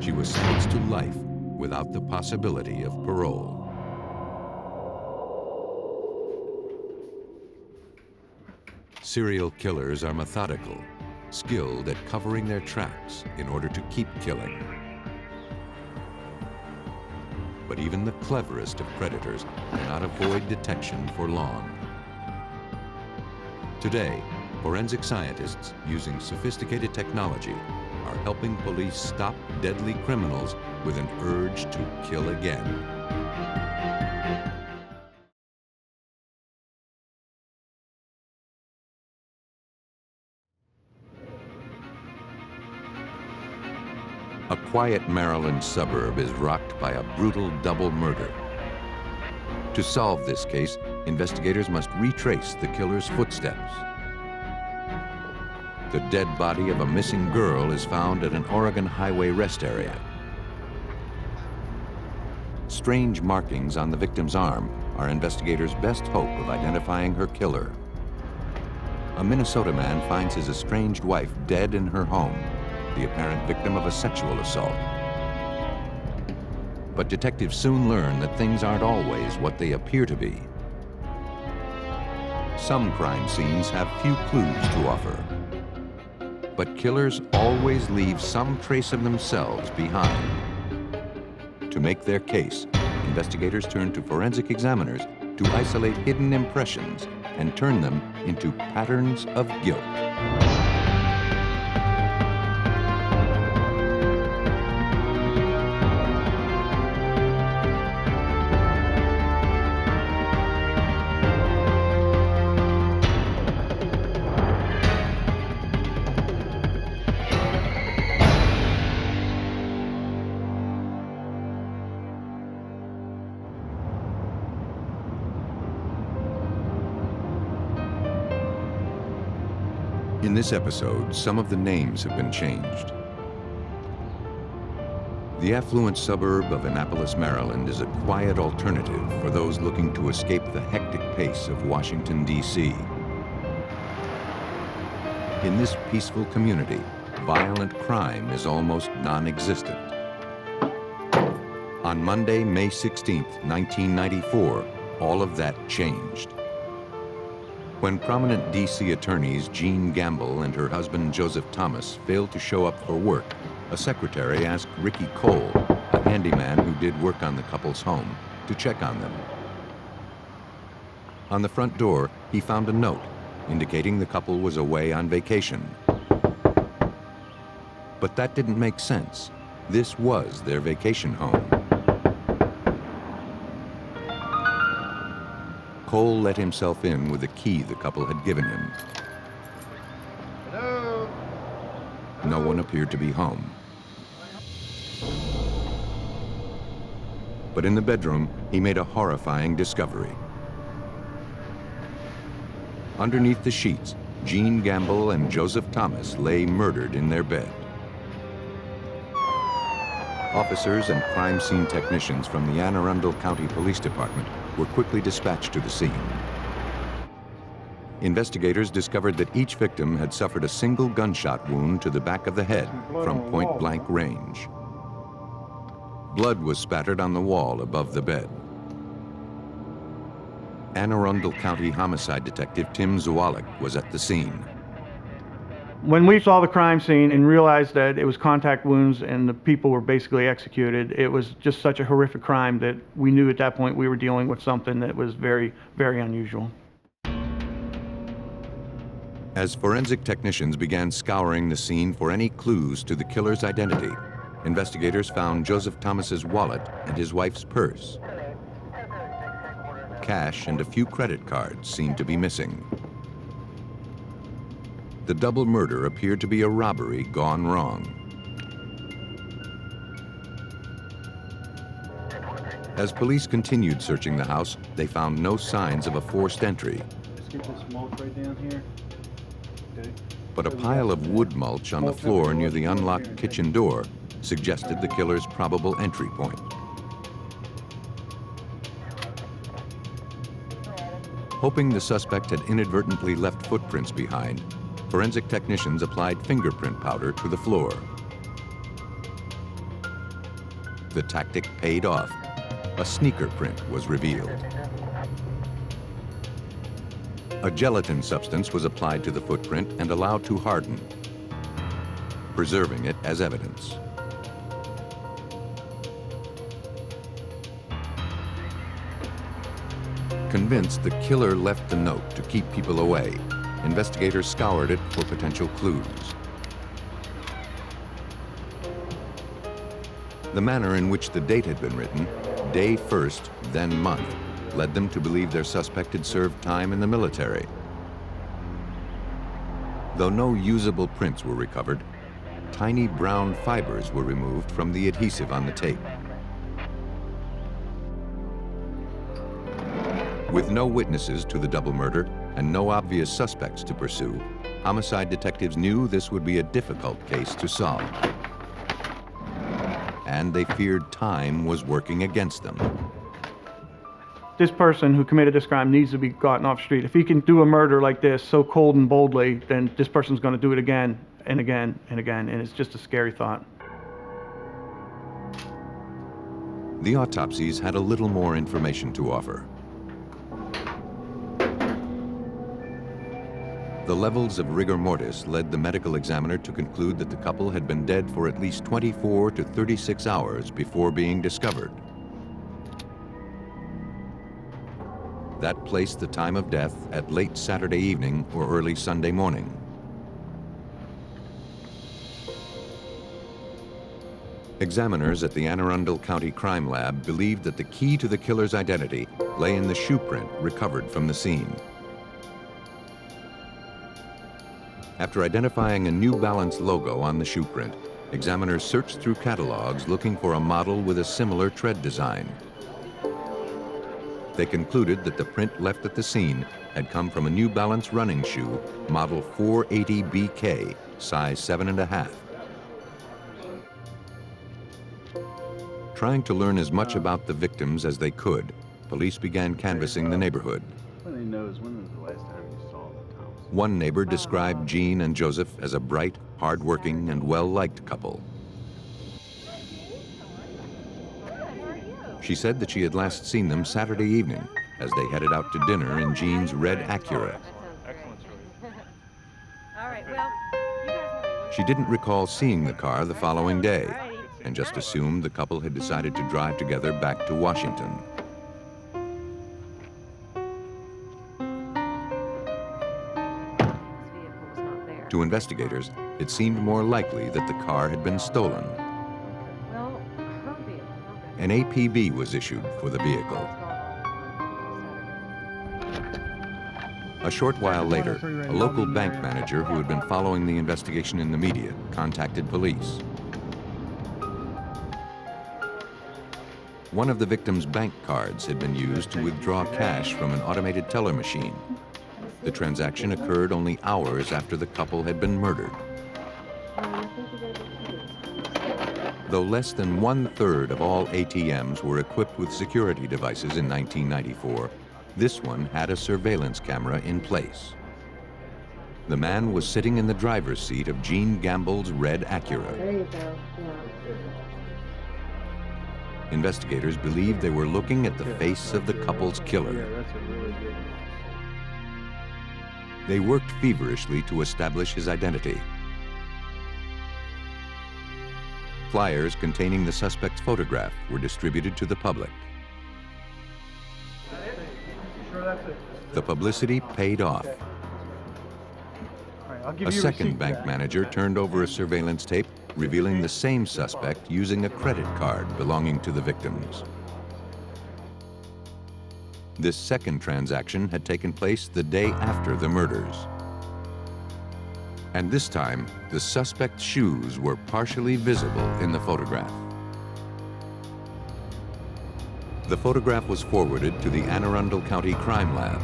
She was sentenced to life without the possibility of parole. Serial killers are methodical, skilled at covering their tracks in order to keep killing. But even the cleverest of predators cannot avoid detection for long. Today, forensic scientists using sophisticated technology are helping police stop deadly criminals with an urge to kill again. A quiet Maryland suburb is rocked by a brutal double murder. To solve this case, investigators must retrace the killer's footsteps. The dead body of a missing girl is found at an Oregon highway rest area. Strange markings on the victim's arm are investigators' best hope of identifying her killer. A Minnesota man finds his estranged wife dead in her home, the apparent victim of a sexual assault. But detectives soon learn that things aren't always what they appear to be. Some crime scenes have few clues to offer. But killers always leave some trace of themselves behind. To make their case, investigators turn to forensic examiners to isolate hidden impressions and turn them into patterns of guilt. In this episode, some of the names have been changed. The affluent suburb of Annapolis, Maryland is a quiet alternative for those looking to escape the hectic pace of Washington, D.C. In this peaceful community, violent crime is almost non-existent. On Monday, May 16, 1994, all of that changed. When prominent D.C. attorneys Jean Gamble and her husband Joseph Thomas failed to show up for work, a secretary asked Ricky Cole, a handyman who did work on the couple's home, to check on them. On the front door, he found a note indicating the couple was away on vacation. But that didn't make sense. This was their vacation home. Cole let himself in with a key the couple had given him. Hello? No one appeared to be home. But in the bedroom, he made a horrifying discovery. Underneath the sheets, Jean Gamble and Joseph Thomas lay murdered in their bed. Officers and crime scene technicians from the Anne Arundel County Police Department were quickly dispatched to the scene. Investigators discovered that each victim had suffered a single gunshot wound to the back of the head from point-blank range. Blood was spattered on the wall above the bed. Anne Arundel County Homicide Detective Tim Zawalik was at the scene. When we saw the crime scene and realized that it was contact wounds and the people were basically executed, it was just such a horrific crime that we knew at that point we were dealing with something that was very, very unusual. As forensic technicians began scouring the scene for any clues to the killer's identity, investigators found Joseph Thomas's wallet and his wife's purse. Cash and a few credit cards seemed to be missing. The double murder appeared to be a robbery gone wrong. As police continued searching the house, they found no signs of a forced entry. Just get this mulch right down here. Okay. But a pile of wood mulch on the floor near the unlocked kitchen door suggested the killer's probable entry point. Hoping the suspect had inadvertently left footprints behind, forensic technicians applied fingerprint powder to the floor. The tactic paid off. A sneaker print was revealed. A gelatin substance was applied to the footprint and allowed to harden, preserving it as evidence. Convinced the killer left the note to keep people away, investigators scoured it for potential clues. The manner in which the date had been written, day first, then month, led them to believe their suspect had served time in the military. Though no usable prints were recovered, tiny brown fibers were removed from the adhesive on the tape. With no witnesses to the double murder and no obvious suspects to pursue, homicide detectives knew this would be a difficult case to solve. And they feared time was working against them. This person who committed this crime needs to be gotten off the street. If he can do a murder like this so cold and boldly, then this person's going to do it again and again and again, and it's just a scary thought. The autopsies had a little more information to offer. The levels of rigor mortis led the medical examiner to conclude that the couple had been dead for at least 24 to 36 hours before being discovered. That placed the time of death at late Saturday evening or early Sunday morning. Examiners at the Anne Arundel County Crime Lab believed that the key to the killer's identity lay in the shoe print recovered from the scene. After identifying a New Balance logo on the shoe print, examiners searched through catalogs looking for a model with a similar tread design. They concluded that the print left at the scene had come from a New Balance running shoe, model 480BK, size 7.5. Trying to learn as much about the victims as they could, police began canvassing the neighborhood. One neighbor described Jean and Joseph as a bright, hard-working, and well-liked couple. She said that she had last seen them Saturday evening as they headed out to dinner in Jean's red Acura. She didn't recall seeing the car the following day and just assumed the couple had decided to drive together back to Washington. To investigators, it seemed more likely that the car had been stolen. An APB was issued for the vehicle. A short while later, a local bank manager who had been following the investigation in the media contacted police. One of the victim's bank cards had been used to withdraw cash from an automated teller machine. The transaction occurred only hours after the couple had been murdered. Though less than 1/3 of all ATMs were equipped with security devices in 1994, this one had a surveillance camera in place. The man was sitting in the driver's seat of Jean Gamble's red Acura. There you go. Yeah. Investigators believed they were looking at the face of the couple's killer. They worked feverishly to establish his identity. Flyers containing the suspect's photograph were distributed to the public. The publicity paid off. A second bank manager turned over a surveillance tape revealing the same suspect using a credit card belonging to the victims. This second transaction had taken place the day after the murders. And this time, the suspect's shoes were partially visible in the photograph. The photograph was forwarded to the Anne Arundel County Crime Lab.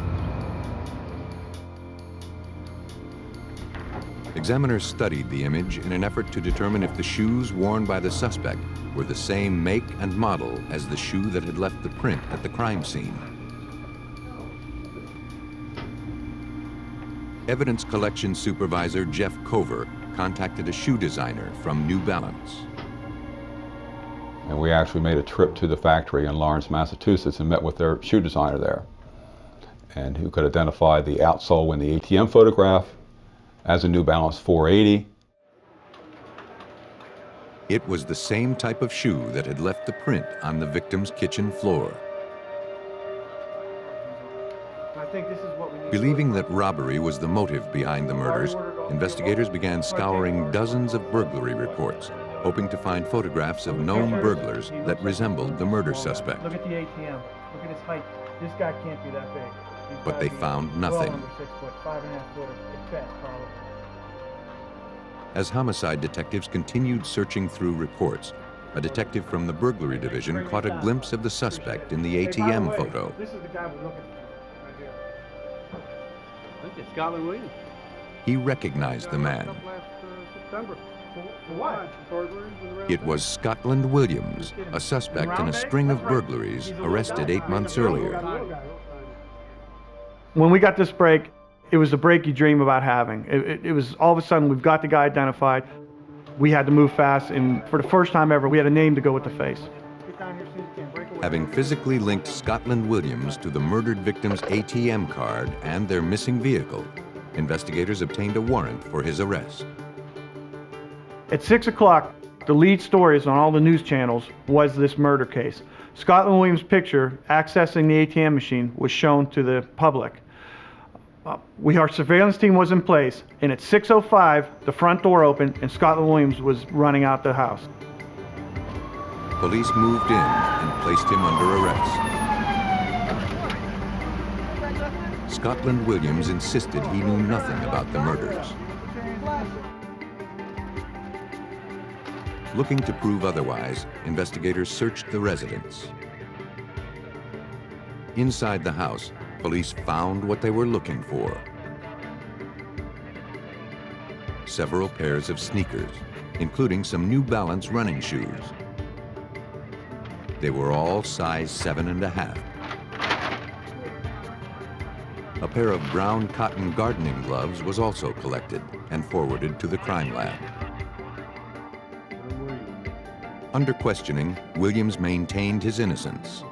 Examiners studied the image in an effort to determine if the shoes worn by the suspect were the same make and model as the shoe that had left the print at the crime scene. Evidence collection supervisor Jeff Cover contacted a shoe designer from New Balance. And we actually made a trip to the factory in Lawrence, Massachusetts and met with their shoe designer there, and who could identify the outsole in the ATM photograph as a New Balance 480. It was the same type of shoe that had left the print on the victim's kitchen floor. Believing that robbery was the motive behind the murders, investigators began scouring dozens of burglary reports, hoping to find photographs of known burglars that resembled the murder suspect. Look at the ATM. Look at his height. This guy can't be that big. But they found nothing. Well under 6 foot, 5.5 foot at best, probably. As homicide detectives continued searching through reports, a detective from the burglary division caught a glimpse of the suspect in the ATM photo. This is the guy we're looking for, right here. I think it's Scotland Williams. He recognized the man. September. For what? It was Scotland Williams, a suspect in a string of burglaries, arrested 8 months earlier. When we got this break, it was the break you dream about having. It was all of a sudden, we've got the guy identified. We had to move fast, and for the first time ever, we had a name to go with the face. Having physically linked Scotland Williams to the murdered victim's ATM card and their missing vehicle, investigators obtained a warrant for his arrest. At 6 o'clock, the lead stories on all the news channels was this murder case. Scotland Williams' picture accessing the ATM machine was shown to the public. Our surveillance team was in place, and at 6:05, the front door opened and Scotland Williams was running out the house. Police moved in and placed him under arrest. Scotland Williams insisted he knew nothing about the murders. Looking to prove otherwise, investigators searched the residence. Inside the house, police found what they were looking for. Several pairs of sneakers, including some New Balance running shoes. They were all size 7.5. A pair of brown cotton gardening gloves was also collected and forwarded to the crime lab. Under questioning, Williams maintained his innocence.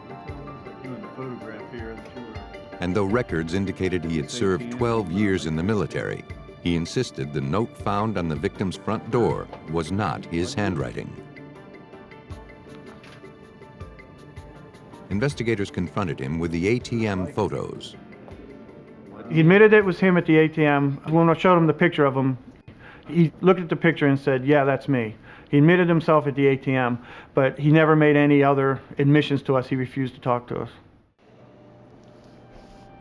And though records indicated he had served 12 years in the military, he insisted the note found on the victim's front door was not his handwriting. Investigators confronted him with the ATM photos. He admitted it was him at the ATM. When I showed him the picture of him, he looked at the picture and said, "Yeah, that's me." He admitted himself at the ATM, but he never made any other admissions to us. He refused to talk to us.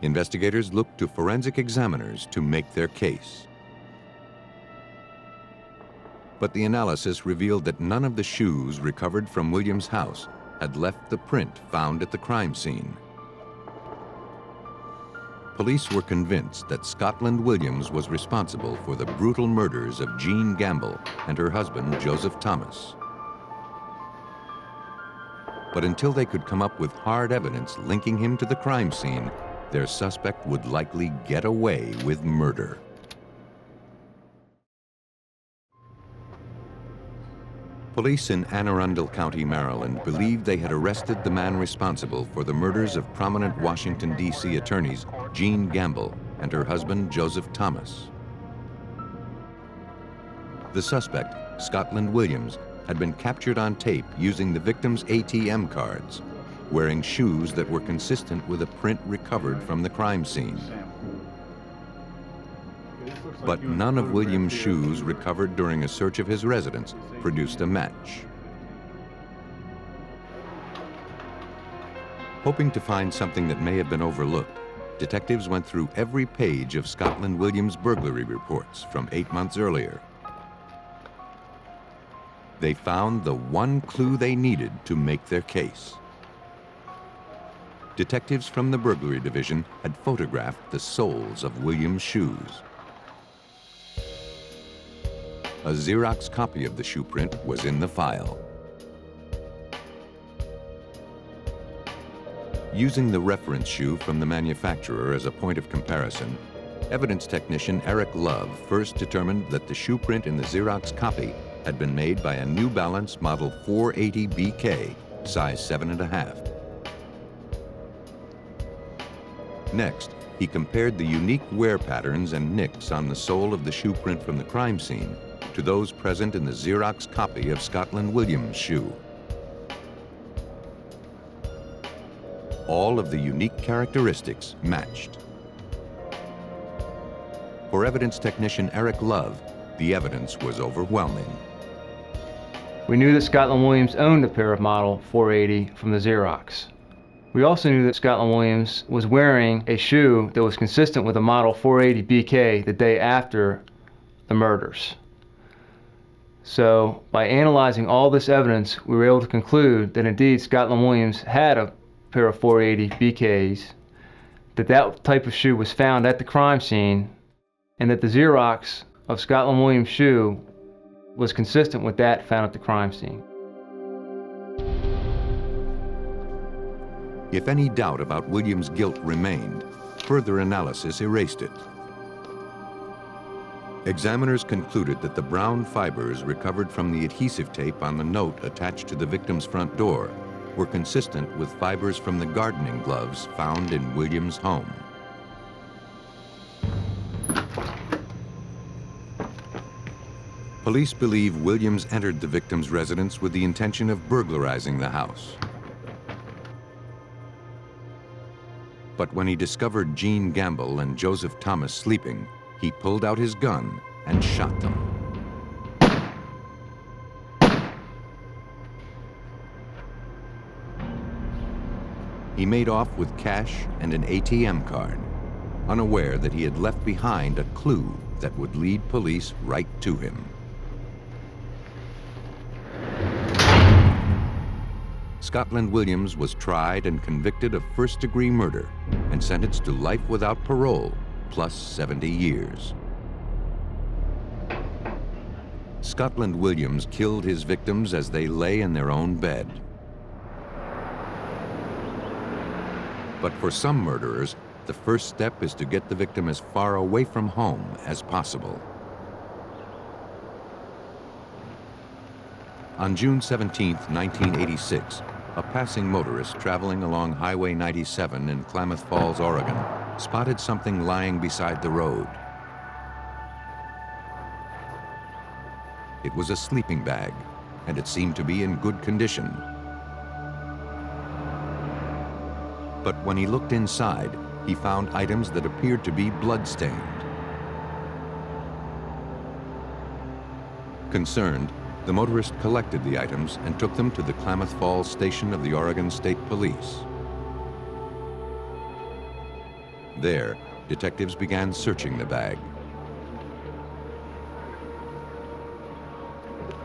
Investigators looked to forensic examiners to make their case. But the analysis revealed that none of the shoes recovered from Williams' house had left the print found at the crime scene. Police were convinced that Scotland Williams was responsible for the brutal murders of Jean Gamble and her husband, Joseph Thomas. But until they could come up with hard evidence linking him to the crime scene, their suspect would likely get away with murder. Police in Anne Arundel County, Maryland, believed they had arrested the man responsible for the murders of prominent Washington, D.C. attorneys Jean Gamble and her husband, Joseph Thomas. The suspect, Scotland Williams, had been captured on tape using the victim's ATM cards, wearing shoes that were consistent with a print recovered from the crime scene. But none of Williams' shoes recovered during a search of his residence produced a match. Hoping to find something that may have been overlooked, detectives went through every page of Scotland Williams' burglary reports from 8 months earlier. They found the one clue they needed to make their case. Detectives from the burglary division had photographed the soles of Williams' shoes. A Xerox copy of the shoe print was in the file. Using the reference shoe from the manufacturer as a point of comparison, evidence technician Eric Love first determined that the shoe print in the Xerox copy had been made by a New Balance model 480 BK, size 7.5. Next, he compared the unique wear patterns and nicks on the sole of the shoe print from the crime scene to those present in the Xerox copy of Scotland Williams' shoe. All of the unique characteristics matched. For evidence technician Eric Love, the evidence was overwhelming. We knew that Scotland Williams owned a pair of model 480 from the Xerox. We also knew that Scotland Williams was wearing a shoe that was consistent with a model 480 BK the day after the murders. So by analyzing all this evidence, we were able to conclude that indeed Scotland Williams had a pair of 480 BKs, that that type of shoe was found at the crime scene, and that the Xerox of Scotland Williams' shoe was consistent with that found at the crime scene. If any doubt about Williams' guilt remained, further analysis erased it. Examiners concluded that the brown fibers recovered from the adhesive tape on the note attached to the victim's front door were consistent with fibers from the gardening gloves found in Williams' home. Police believe Williams entered the victim's residence with the intention of burglarizing the house. But when he discovered Jean Gamble and Joseph Thomas sleeping, he pulled out his gun and shot them. He made off with cash and an ATM card, unaware that he had left behind a clue that would lead police right to him. Scotland Williams was tried and convicted of first-degree murder and sentenced to life without parole, plus 70 years. Scotland Williams killed his victims as they lay in their own bed. But for some murderers, the first step is to get the victim as far away from home as possible. On June 17, 1986, a passing motorist traveling along Highway 97 in Klamath Falls, Oregon, spotted something lying beside the road. It was a sleeping bag, and it seemed to be in good condition. But when he looked inside, he found items that appeared to be blood-stained. Concerned, the motorist collected the items and took them to the Klamath Falls station of the Oregon State Police. There, detectives began searching the bag.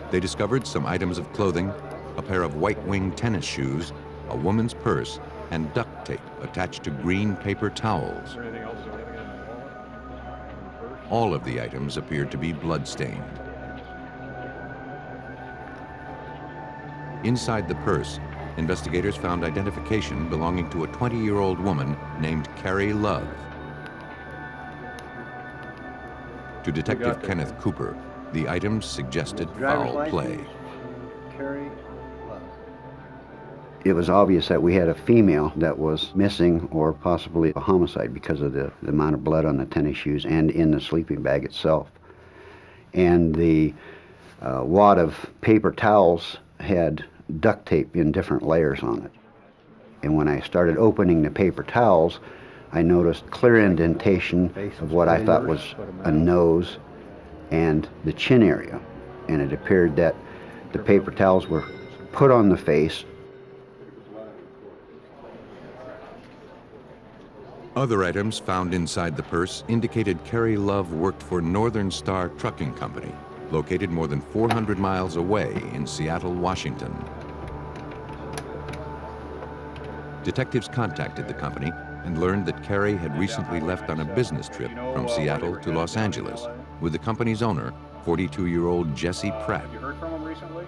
They discovered some items of clothing, a pair of white-winged tennis shoes, a woman's purse, and duct tape attached to green paper towels. All of the items appeared to be blood-stained. Inside the purse, investigators found identification belonging to a 20-year-old woman named Carrie Love. To Detective Kenneth Cooper, the items suggested foul play. It was obvious that we had a female that was missing or possibly a homicide because of the amount of blood on the tennis shoes and in the sleeping bag itself. And the wad of paper towels had duct tape in different layers on it. And when I started opening the paper towels, I noticed clear indentation of what I thought was a nose and the chin area. And it appeared that the paper towels were put on the face. Other items found inside the purse indicated Carrie Love worked for Northern Star Trucking Company, located more than 400 miles away in Seattle, Washington. Detectives contacted the company and learned that Carrie had recently left on a business trip from Seattle to Los Angeles with the company's owner, 42-year-old Jesse Pratt. Have you heard from him recently?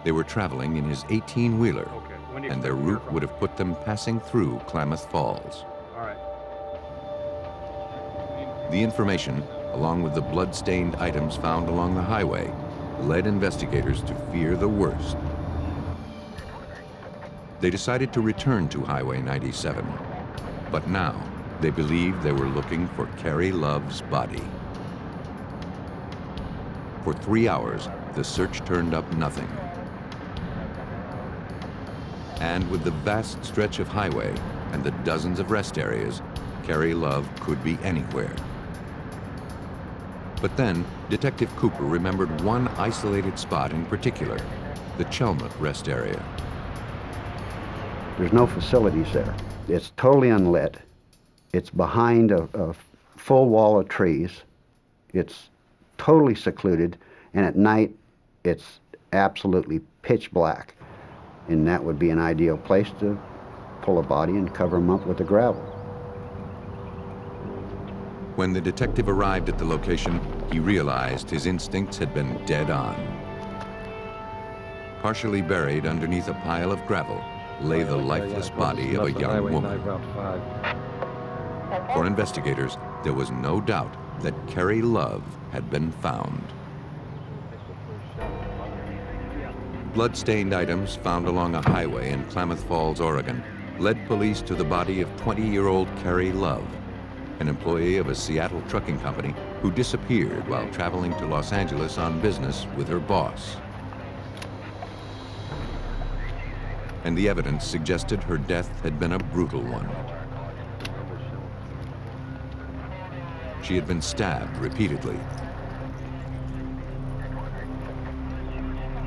They were traveling in his 18-wheeler, and their route would have put them passing through Klamath Falls. All right. The information, along with the blood-stained items found along the highway, led investigators to fear the worst. They decided to return to Highway 97, but now they believed they were looking for Carrie Love's body. For 3 hours, the search turned up nothing. And with the vast stretch of highway and the dozens of rest areas, Carrie Love could be anywhere. But then, Detective Cooper remembered one isolated spot in particular, the Chelmut rest area. There's no facilities there. It's totally unlit. It's behind a full wall of trees. It's totally secluded, And at night, it's absolutely pitch black. And that would be an ideal place to pull a body and cover him up with the gravel. When the detective arrived at the location, he realized his instincts had been dead on. Partially buried underneath a pile of gravel lay the lifeless body of a young woman. For investigators, there was no doubt that Carrie Love had been found. Blood-stained items found along a highway in Klamath Falls, Oregon, led police to the body of 20-year-old Carrie Love, an employee of a Seattle trucking company who disappeared while traveling to Los Angeles on business with her boss. And the evidence suggested her death had been a brutal one. She had been stabbed repeatedly.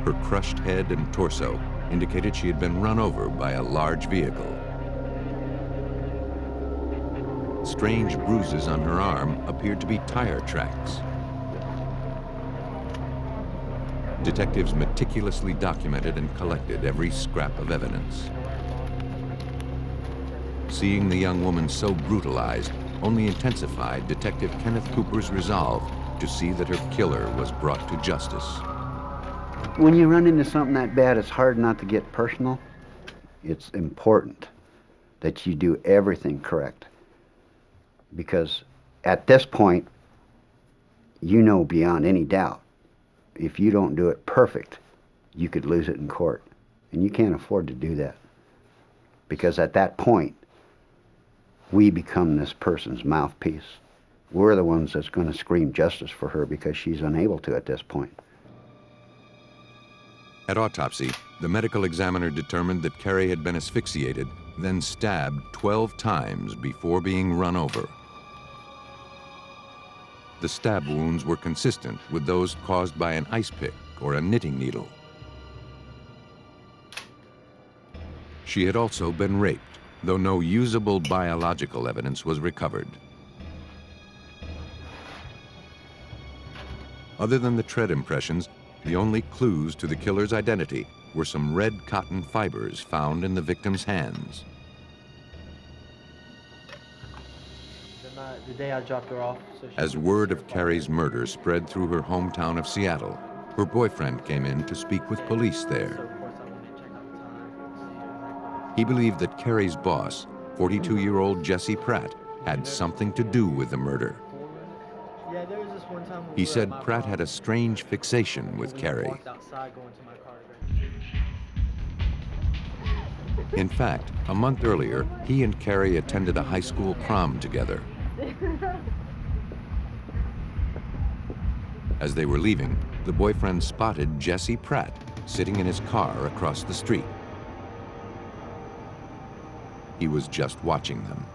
Her crushed head and torso indicated she had been run over by a large vehicle. Strange bruises on her arm appeared to be tire tracks. Detectives meticulously documented and collected every scrap of evidence. Seeing the young woman so brutalized only intensified Detective Kenneth Cooper's resolve to see that her killer was brought to justice. When you run into something that bad, it's hard not to get personal. It's important that you do everything correct. Because at this point, you know beyond any doubt, if you don't do it perfect, you could lose it in court. And you can't afford to do that. Because at that point, we become this person's mouthpiece. We're the ones that's going to scream justice for her because she's unable to at this point. At autopsy, the medical examiner determined that Carrie had been asphyxiated, then stabbed 12 times before being run over. The stab wounds were consistent with those caused by an ice pick or a knitting needle. She had also been raped, though no usable biological evidence was recovered. Other than the tread impressions, the only clues to the killer's identity were some red cotton fibers found in the victim's hands. The day I dropped her off. As word of Carrie's murder spread through her hometown of Seattle, her boyfriend came in to speak with police there. He believed that Carrie's boss, 42-year-old Jesse Pratt, had something to do with the murder. He said Pratt had a strange fixation with Carrie. In fact, a month earlier, he and Carrie attended a high school prom together. As they were leaving, the boyfriend spotted Jesse Pratt sitting in his car across the street. He was just watching them.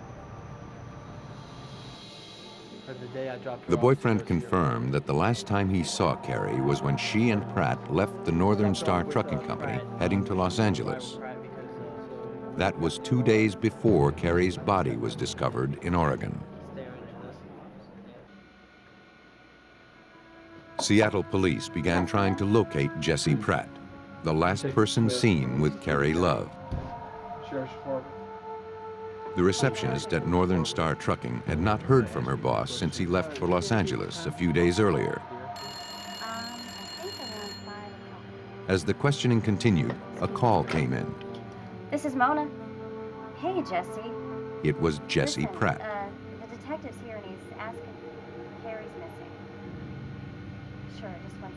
The boyfriend confirmed that the last time he saw Carrie was when she and Pratt left the Northern Star Trucking Company heading to Los Angeles. That was 2 days before Carrie's body was discovered in Oregon. Seattle police began trying to locate Jesse Pratt, the last person seen with Carrie Love. The receptionist at Northern Star Trucking had not heard from her boss since he left for Los Angeles a few days earlier. As the questioning continued, a call came in. This is Mona. Hey, Jesse. It was Jesse Pratt. The detective's here and he's asking if Carrie's missing. Sure, just 1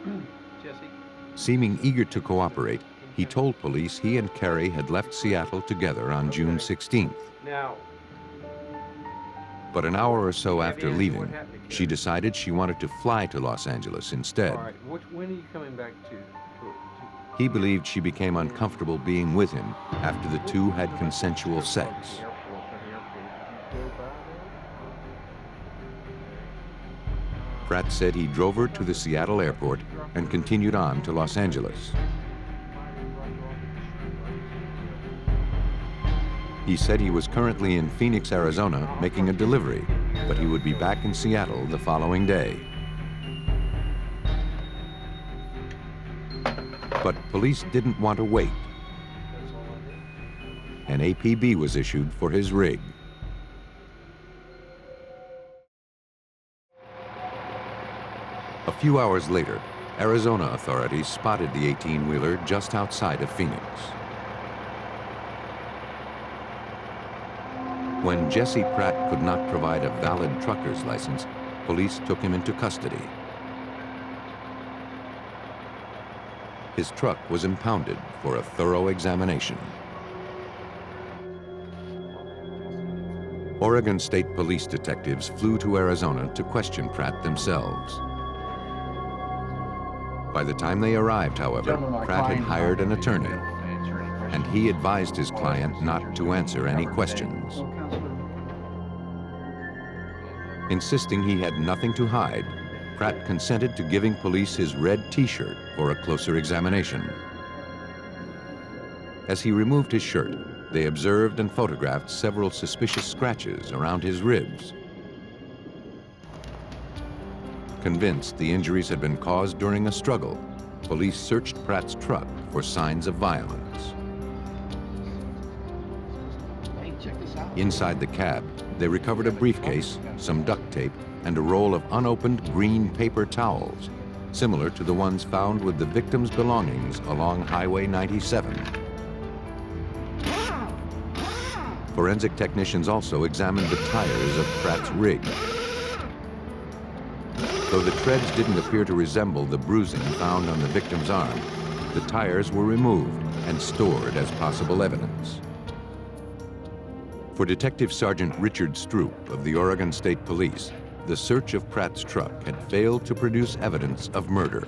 second. Jesse? Seeming eager to cooperate, he told police he and Carrie had left Seattle together on June 16th. Now, but an hour or so after leaving, she decided she wanted to fly to Los Angeles instead. all right, when are you coming back to? He believed she became uncomfortable being with him after the two had consensual sex. Pratt said he drove her to the Seattle airport and continued on to Los Angeles. He said he was currently in Phoenix, Arizona, making a delivery. but he would be back in Seattle the following day. But police didn't want to wait. An APB was issued for his rig. A few hours later, Arizona authorities spotted the 18-wheeler just outside of Phoenix. When Jesse Pratt could not provide a valid trucker's license, police took him into custody. His truck was impounded for a thorough examination. Oregon State Police detectives flew to Arizona to question Pratt themselves. By the time they arrived, however, Pratt had hired an attorney, and he advised his client not to answer any questions. Insisting he had nothing to hide, Pratt consented to giving police his red T-shirt for a closer examination. As he removed his shirt, they observed and photographed several suspicious scratches around his ribs. Convinced the injuries had been caused during a struggle, police searched Pratt's truck for signs of violence. Inside the cab, they recovered a briefcase, some duct tape, and a roll of unopened green paper towels, similar to the ones found with the victim's belongings along Highway 97. Forensic technicians also examined the tires of Pratt's rig. Though the treads didn't appear to resemble the bruising found on the victim's arm, the tires were removed and stored as possible evidence. For Detective Sergeant Richard Stroop of the Oregon State Police, the search of Pratt's truck had failed to produce evidence of murder.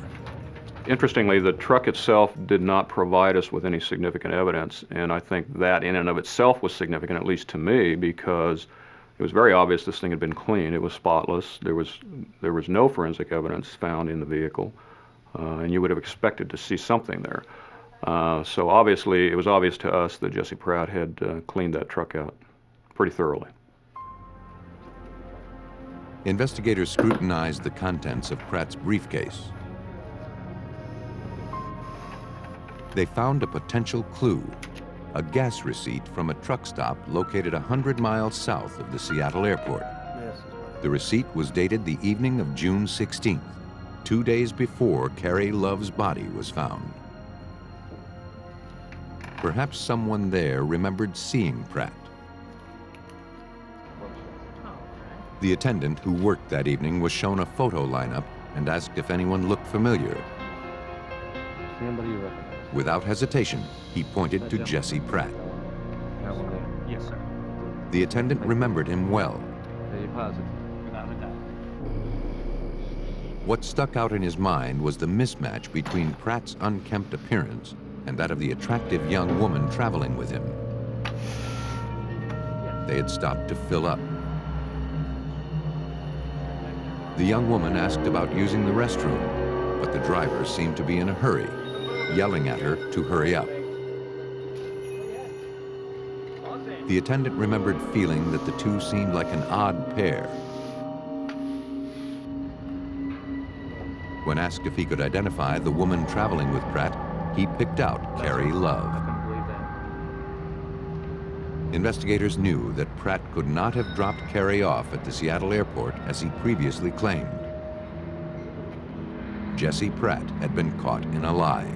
Interestingly, the truck itself did not provide us with any significant evidence, and I think that in and of itself was significant, at least to me, because it was very obvious this thing had been cleaned. It was spotless. There was no forensic evidence found in the vehicle, and you would have expected to see something there. So obviously, it was obvious to us that Jesse Pratt had cleaned that truck out pretty thoroughly. Investigators scrutinized the contents of Pratt's briefcase. They found a potential clue, a gas receipt from a truck stop located 100 miles south of the Seattle airport. The receipt was dated the evening of June 16th, 2 days before Carrie Love's body was found. Perhaps someone there remembered seeing Pratt. The attendant who worked that evening was shown a photo lineup and asked if anyone looked familiar. Anybody you recognize? Without hesitation, he pointed to Jesse Pratt. Yes, sir. The attendant remembered him well. Are you positive? Without a doubt. What stuck out in his mind was the mismatch between Pratt's unkempt appearance and that of the attractive young woman traveling with him. They had stopped to fill up. The young woman asked about using the restroom, but the driver seemed to be in a hurry, yelling at her to hurry up. The attendant remembered feeling that the two seemed like an odd pair. When asked if he could identify the woman traveling with Pratt, he picked out Carrie Love. Investigators knew that Pratt could not have dropped Carrie off at the Seattle airport as he previously claimed. Jesse Pratt had been caught in a lie.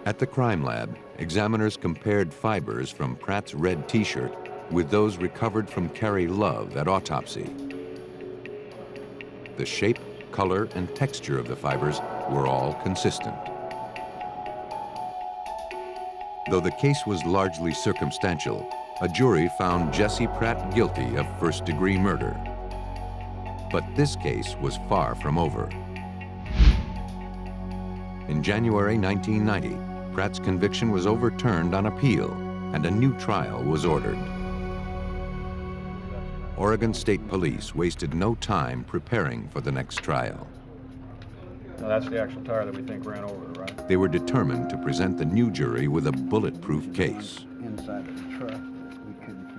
At the crime lab, examiners compared fibers from Pratt's red T-shirt with those recovered from Carrie Love at autopsy. The shape, color, and texture of the fibers were all consistent. Though the case was largely circumstantial, a jury found Jesse Pratt guilty of first-degree murder. But this case was far from over. In January 1990, Pratt's conviction was overturned on appeal, and a new trial was ordered. Oregon State Police wasted no time preparing for the next trial. Now that's the actual tire that we think ran over it, right? They were determined to present the new jury with a bulletproof case. Inside of the truck, we couldn't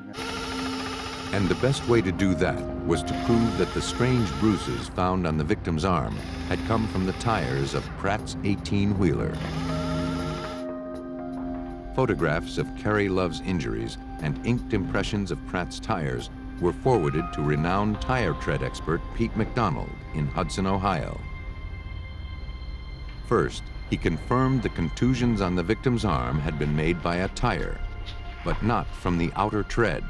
And the best way to do that was to prove that the strange bruises found on the victim's arm had come from the tires of Pratt's 18-wheeler. Photographs of Carrie Love's injuries and inked impressions of Pratt's tires were forwarded to renowned tire tread expert Pete McDonald in Hudson, Ohio. First, he confirmed the contusions on the victim's arm had been made by a tire, but not from the outer tread.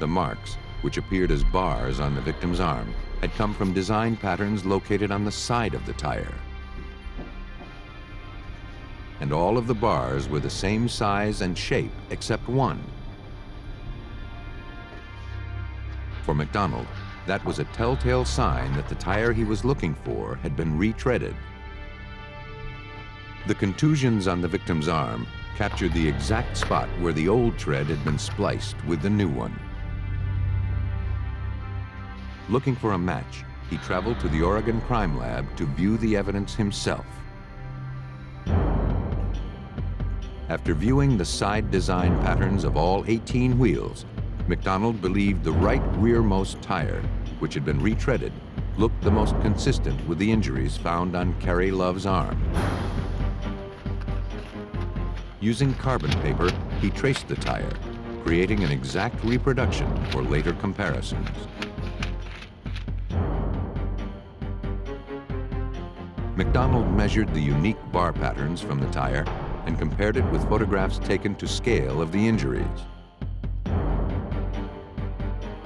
The marks, which appeared as bars on the victim's arm, had come from design patterns located on the side of the tire. And all of the bars were the same size and shape except one. For McDonald, that was a telltale sign that the tire he was looking for had been retreaded. The contusions on the victim's arm captured the exact spot where the old tread had been spliced with the new one. Looking for a match, he traveled to the Oregon Crime Lab to view the evidence himself. After viewing the side design patterns of all 18 wheels, McDonald believed the right rearmost tire, which had been retreaded, looked the most consistent with the injuries found on Carrie Love's arm. Using carbon paper, he traced the tire, creating an exact reproduction for later comparisons. McDonald measured the unique bar patterns from the tire and compared it with photographs taken to scale of the injuries.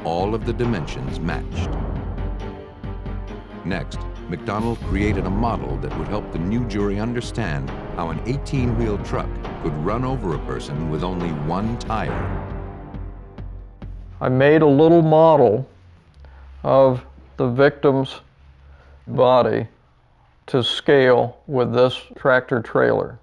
All of the dimensions matched. Next, McDonald created a model that would help the new jury understand how an 18-wheel truck could run over a person with only one tire. I made a little model of the victim's body to scale with this tractor trailer.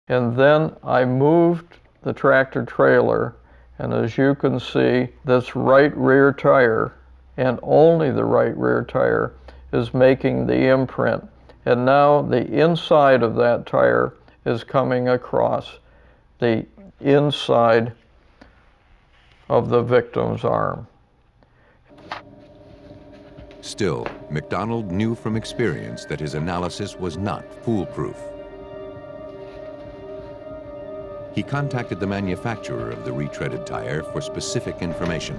And then I moved the tractor trailer, and as you can see, this right rear tire, and only the right rear tire, is making the imprint. And now the inside of that tire is coming across the inside of the victim's arm. Still, McDonald knew from experience that his analysis was not foolproof. He contacted the manufacturer of the retreaded tire for specific information.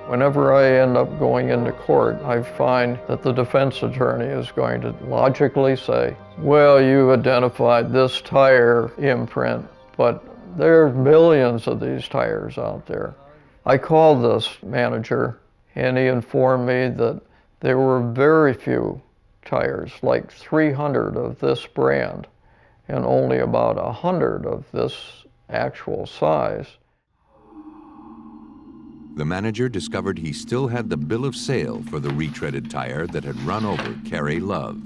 Whenever I end up going into court, I find that the defense attorney is going to logically say, well, you identified this tire imprint, but there are millions of these tires out there. I called this manager, and he informed me that there were very few tires, like 300 of this brand, and only about 100 of this actual size. The manager discovered he still had the bill of sale for the retreaded tire that had run over Carrie Love.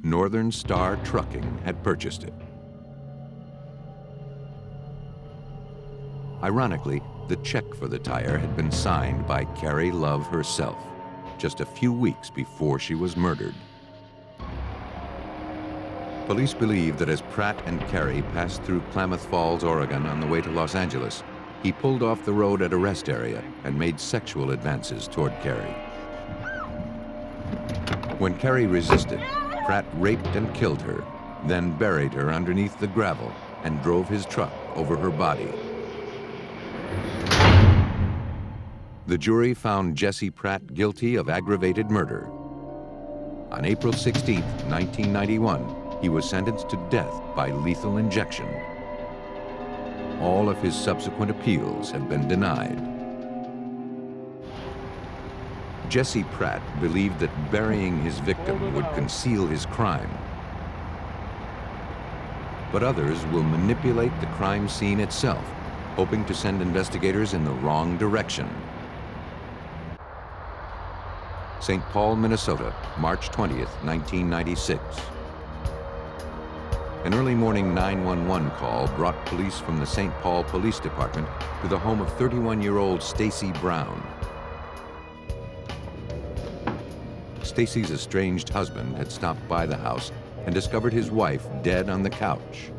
Northern Star Trucking had purchased it. Ironically, the check for the tire had been signed by Carrie Love herself, just a few weeks before she was murdered. Police believe that as Pratt and Carrie passed through Klamath Falls, Oregon on the way to Los Angeles, he pulled off the road at a rest area and made sexual advances toward Carrie. When Carrie resisted, Pratt raped and killed her, then buried her underneath the gravel and drove his truck over her body. The jury found Jesse Pratt guilty of aggravated murder. On April 16, 1991, he was sentenced to death by lethal injection. All of his subsequent appeals have been denied. Jesse Pratt believed that burying his victim would conceal his crime. But others will manipulate the crime scene itself, hoping to send investigators in the wrong direction. St. Paul, Minnesota, March 20th, 1996. An early morning 911 call brought police from the St. Paul Police Department to the home of 31-year-old Stacy Brown. Stacy's estranged husband had stopped by the house and discovered his wife dead on the couch.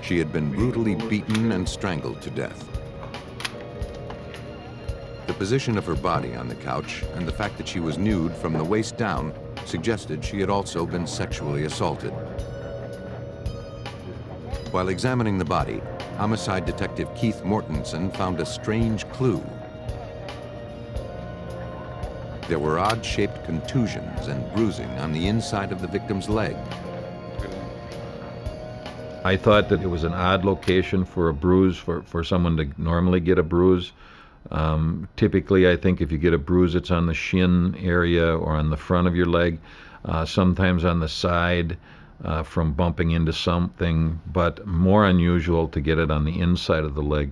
She had been brutally beaten and strangled to death. The position of her body on the couch and the fact that she was nude from the waist down suggested she had also been sexually assaulted. While examining the body, homicide detective Keith Mortensen found a strange clue. There were odd-shaped contusions and bruising on the inside of the victim's leg. I thought that it was an odd location for a bruise, for someone to normally get a bruise. Typically, I think if you get a bruise, it's on the shin area or on the front of your leg, sometimes on the side from bumping into something, but more unusual to get it on the inside of the leg.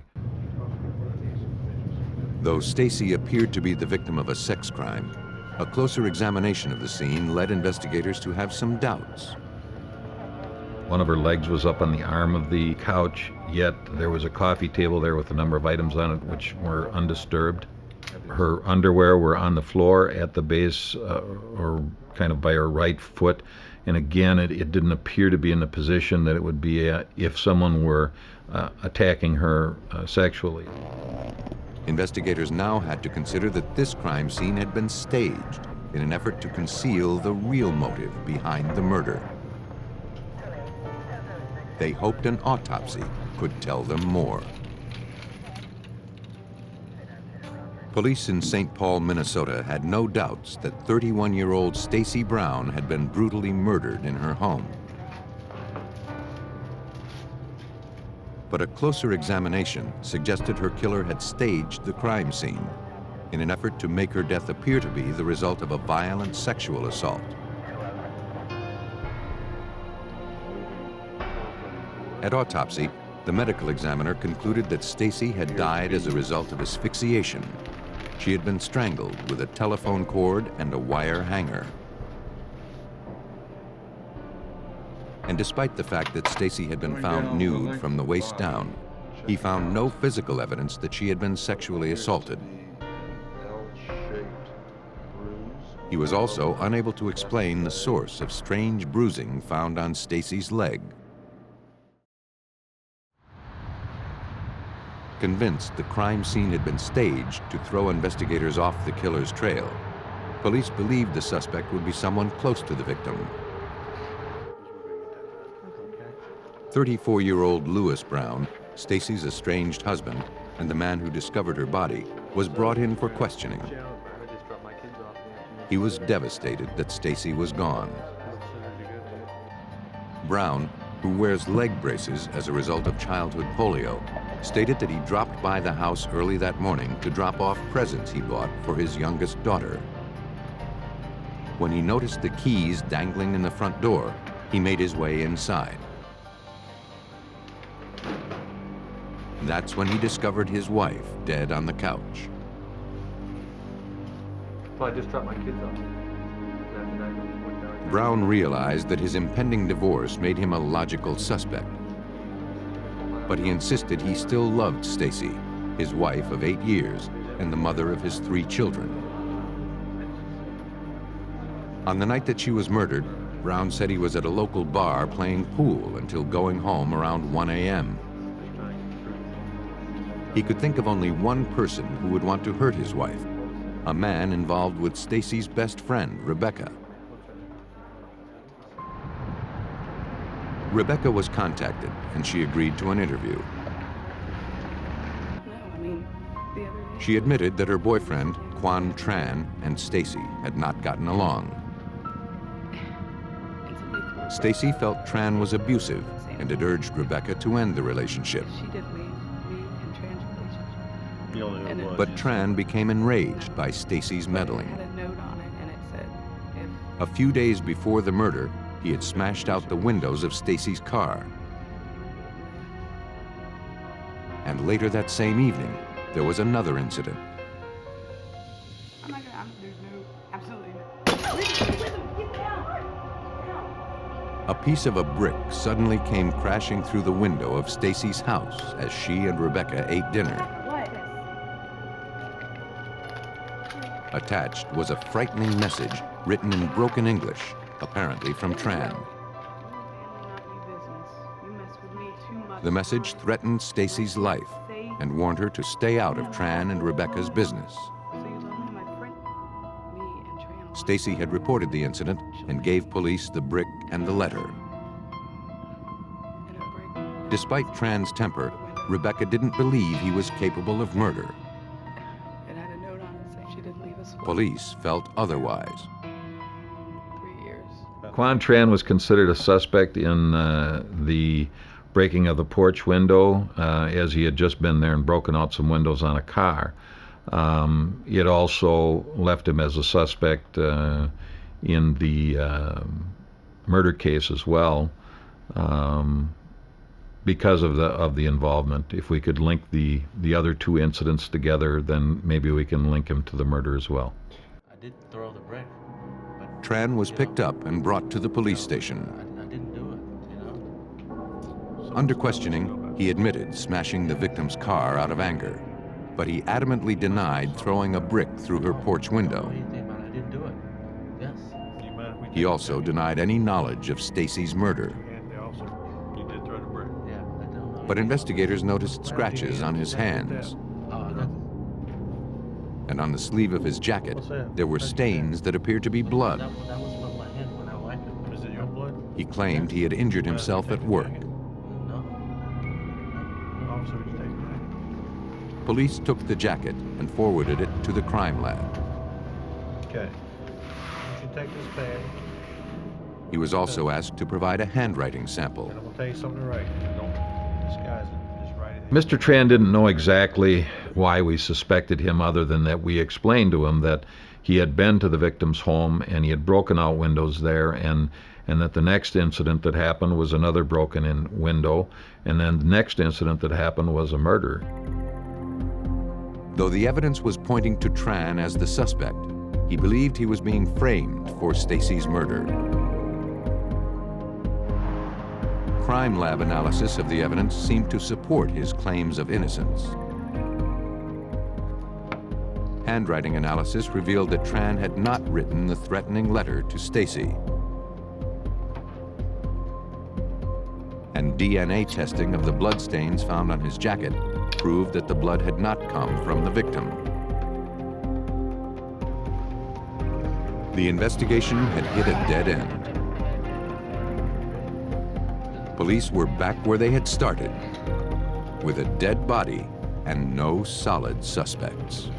Though Stacy appeared to be the victim of a sex crime, a closer examination of the scene led investigators to have some doubts. One of her legs was up on the arm of the couch, yet there was a coffee table there with a number of items on it which were undisturbed. Her underwear were on the floor at the base or kind of by her right foot, and again it didn't appear to be in the position that it would be if someone were attacking her sexually. Investigators now had to consider that this crime scene had been staged in an effort to conceal the real motive behind the murder. They hoped an autopsy could tell them more. Police in St. Paul, Minnesota had no doubts that 31-year-old Stacy Brown had been brutally murdered in her home. But a closer examination suggested her killer had staged the crime scene in an effort to make her death appear to be the result of a violent sexual assault. At autopsy, the medical examiner concluded that Stacy had died as a result of asphyxiation. She had been strangled with a telephone cord and a wire hanger. And despite the fact that Stacy had been found nude from the waist down, he found no physical evidence that she had been sexually assaulted. He was also unable to explain the source of strange bruising found on Stacy's leg. Convinced the crime scene had been staged to throw investigators off the killer's trail, police believed the suspect would be someone close to the victim. 34-year-old Lewis Brown, Stacy's estranged husband, and the man who discovered her body, was brought in for questioning. He was devastated that Stacy was gone. Brown, who wears leg braces as a result of childhood polio, stated that he dropped by the house early that morning to drop off presents he bought for his youngest daughter. When he noticed the keys dangling in the front door, he made his way inside. That's when he discovered his wife dead on the couch. Well, I just dropped my kids off. Brown realized that his impending divorce made him a logical suspect. But he insisted he still loved Stacy, his wife of 8 years and the mother of his 3 children. On the night that she was murdered, Brown said he was at a local bar playing pool until going home around 1 a.m. He could think of only one person who would want to hurt his wife, a man involved with Stacy's best friend, Rebecca. Rebecca was contacted, and she agreed to an interview. She admitted that her boyfriend, Quan Tran, and Stacy had not gotten along. Stacy felt Tran was abusive and had urged Rebecca to end the relationship. But Tran became enraged by Stacy's meddling. A few days before the murder, he had smashed out the windows of Stacy's car. And later that same evening, there was another incident. A piece of a brick suddenly came crashing through the window of Stacy's house as she and Rebecca ate dinner. Attached was a frightening message written in broken English, apparently from Tran. The message threatened Stacy's life and warned her to stay out of Tran and Rebecca's business. Stacy had reported the incident and gave police the brick and the letter. Despite Tran's temper, Rebecca didn't believe he was capable of murder. Police felt otherwise. Quan Tran was considered a suspect in the breaking of the porch window, as he had just been there and broken out some windows on a car. It also left him as a suspect in the murder case as well, because of the involvement. If we could link the other two incidents together, then maybe we can link him to the murder as well. I did throw the brick. Tran was picked up and brought to the police station. I didn't do it, you know. Under questioning, he admitted smashing the victim's car out of anger, but he adamantly denied throwing a brick through her porch window. I didn't do it. Yes. He also denied any knowledge of Stacy's murder. But investigators noticed scratches on his hands. And on the sleeve of his jacket, there were stains that appeared to be blood. That was from my hand when I wiped it. Is it your blood? He claimed he had injured himself at work. No. Officer, would you take it? Police took the jacket and forwarded it to the crime lab. Okay. You should take this pad. He was also asked to provide a handwriting sample. And I'm going to tell you something to write. Don't disguise it. Just write it. Mr. Tran didn't know exactly why we suspected him, other than that we explained to him that he had been to the victim's home and he had broken out windows there, and that the next incident that happened was another broken-in window, and then the next incident that happened was a murder. Though the evidence was pointing to Tran as the suspect, he believed he was being framed for Stacy's murder. Crime lab analysis of the evidence seemed to support his claims of innocence. Handwriting analysis revealed that Tran had not written the threatening letter to Stacy. And DNA testing of the bloodstains found on his jacket proved that the blood had not come from the victim. The investigation had hit a dead end. Police were back where they had started, with a dead body and no solid suspects.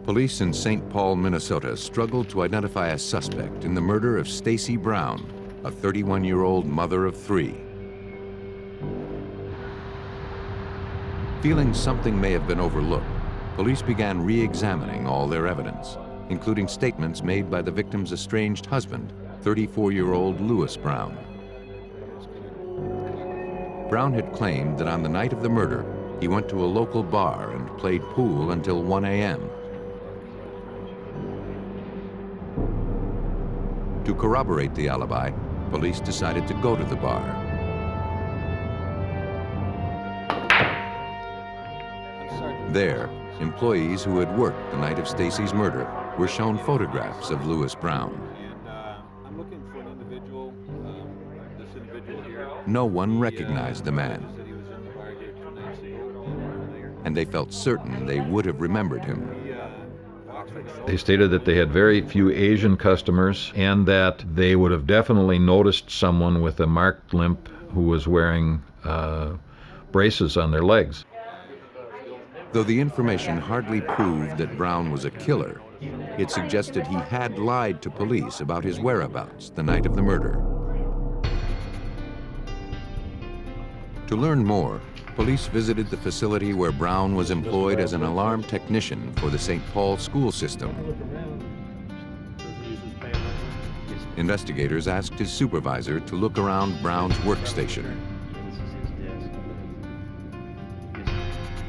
Police in St. Paul, Minnesota struggled to identify a suspect in the murder of Stacy Brown, a 31-year-old mother of 3. Feeling something may have been overlooked, police began re-examining all their evidence, including statements made by the victim's estranged husband, 34-year-old Lewis Brown. Brown had claimed that on the night of the murder, he went to a local bar and played pool until 1 a.m. To corroborate the alibi, police decided to go to the bar. There, employees who had worked the night of Stacy's murder were shown photographs of Lewis Brown. I'm looking for an individual, this individual here. No one recognized the man, and they felt certain they would have remembered him. They stated that they had very few Asian customers and that they would have definitely noticed someone with a marked limp who was wearing braces on their legs. Though the information hardly proved that Brown was a killer, it suggested he had lied to police about his whereabouts the night of the murder. To learn more, police visited the facility where Brown was employed as an alarm technician for the St. Paul school system. Investigators asked his supervisor to look around Brown's workstation.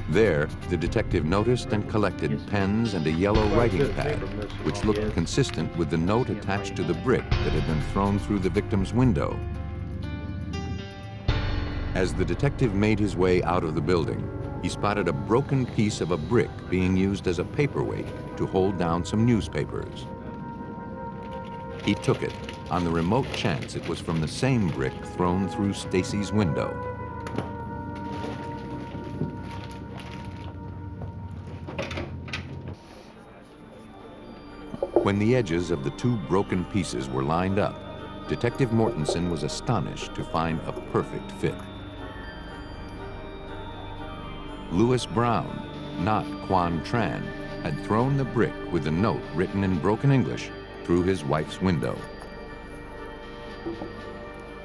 There, the detective noticed and collected pens and a yellow writing pad, which looked consistent with the note attached to the brick that had been thrown through the victim's window. As the detective made his way out of the building, he spotted a broken piece of a brick being used as a paperweight to hold down some newspapers. He took it on the remote chance it was from the same brick thrown through Stacy's window. When the edges of the two broken pieces were lined up, Detective Mortensen was astonished to find a perfect fit. Louis Brown, not Quan Tran, had thrown the brick with a note written in broken English through his wife's window.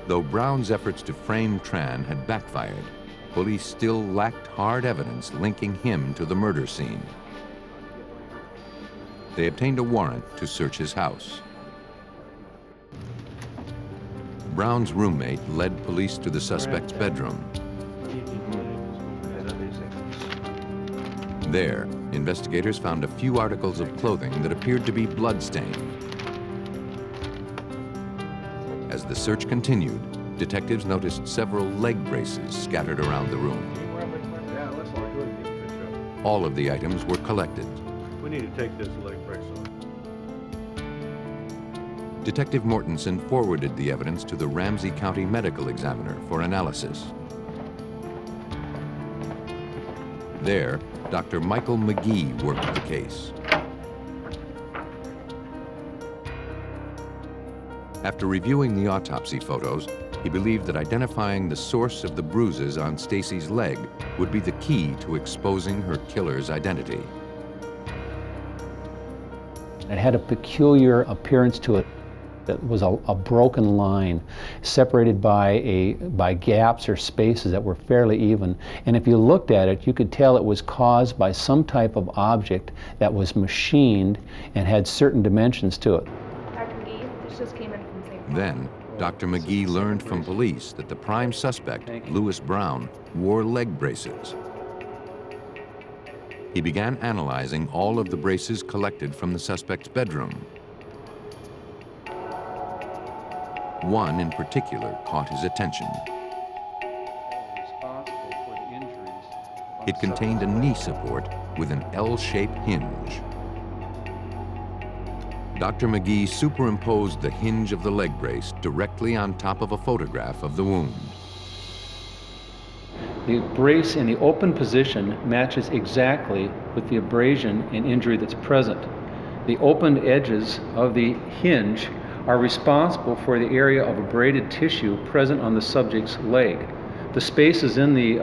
Though Brown's efforts to frame Tran had backfired, police still lacked hard evidence linking him to the murder scene. They obtained a warrant to search his house. Brown's roommate led police to the suspect's bedroom. There, investigators found a few articles of clothing that appeared to be bloodstained. As the search continued, detectives noticed several leg braces scattered around the room. All of the items were collected. We need to take this leg brace off. Detective Mortensen forwarded the evidence to the Ramsey County Medical Examiner for analysis. There, Dr. Michael McGee worked the case. After reviewing the autopsy photos, he believed that identifying the source of the bruises on Stacy's leg would be the key to exposing her killer's identity. It had a peculiar appearance to it. That was a broken line separated by gaps or spaces that were fairly even. And if you looked at it, you could tell it was caused by some type of object that was machined and had certain dimensions to it. Dr. McGee, this just came in from St. Then, Dr. McGee learned from police that the prime suspect, Louis Brown, wore leg braces. He began analyzing all of the braces collected from the suspect's bedroom. One in particular caught his attention. It contained a knee support with an L-shaped hinge. Dr. McGee superimposed the hinge of the leg brace directly on top of a photograph of the wound. The brace in the open position matches exactly with the abrasion and injury that's present. The opened edges of the hinge are responsible for the area of abraded tissue present on the subject's leg. The spaces in the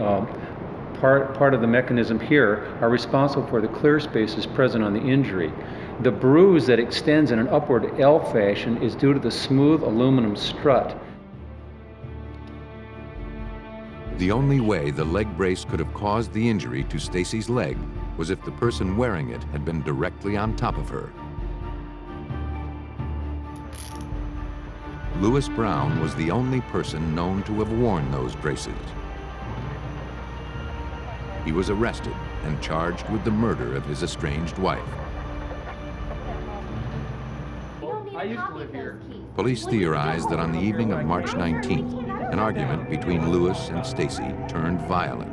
part of the mechanism here are responsible for the clear spaces present on the injury. The bruise that extends in an upward L fashion is due to the smooth aluminum strut. The only way the leg brace could have caused the injury to Stacy's leg was if the person wearing it had been directly on top of her. Louis Brown was the only person known to have worn those braces. He was arrested and charged with the murder of his estranged wife. I used to live here. Police theorized that on the evening of March 19th, an argument between Louis and Stacy turned violent.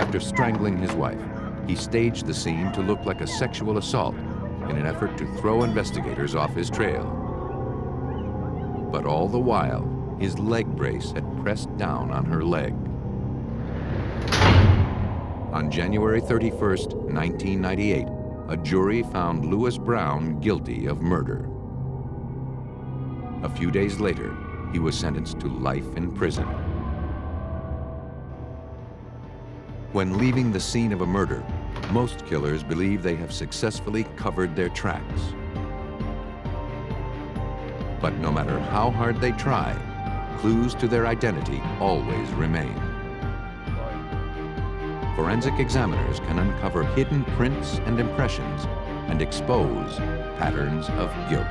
After strangling his wife, he staged the scene to look like a sexual assault in an effort to throw investigators off his trail. But all the while, his leg brace had pressed down on her leg. On January 31st, 1998, a jury found Louis Brown guilty of murder. A few days later, he was sentenced to life in prison. When leaving the scene of a murder, most killers believe they have successfully covered their tracks. But no matter how hard they try, clues to their identity always remain. Forensic examiners can uncover hidden prints and impressions and expose patterns of guilt.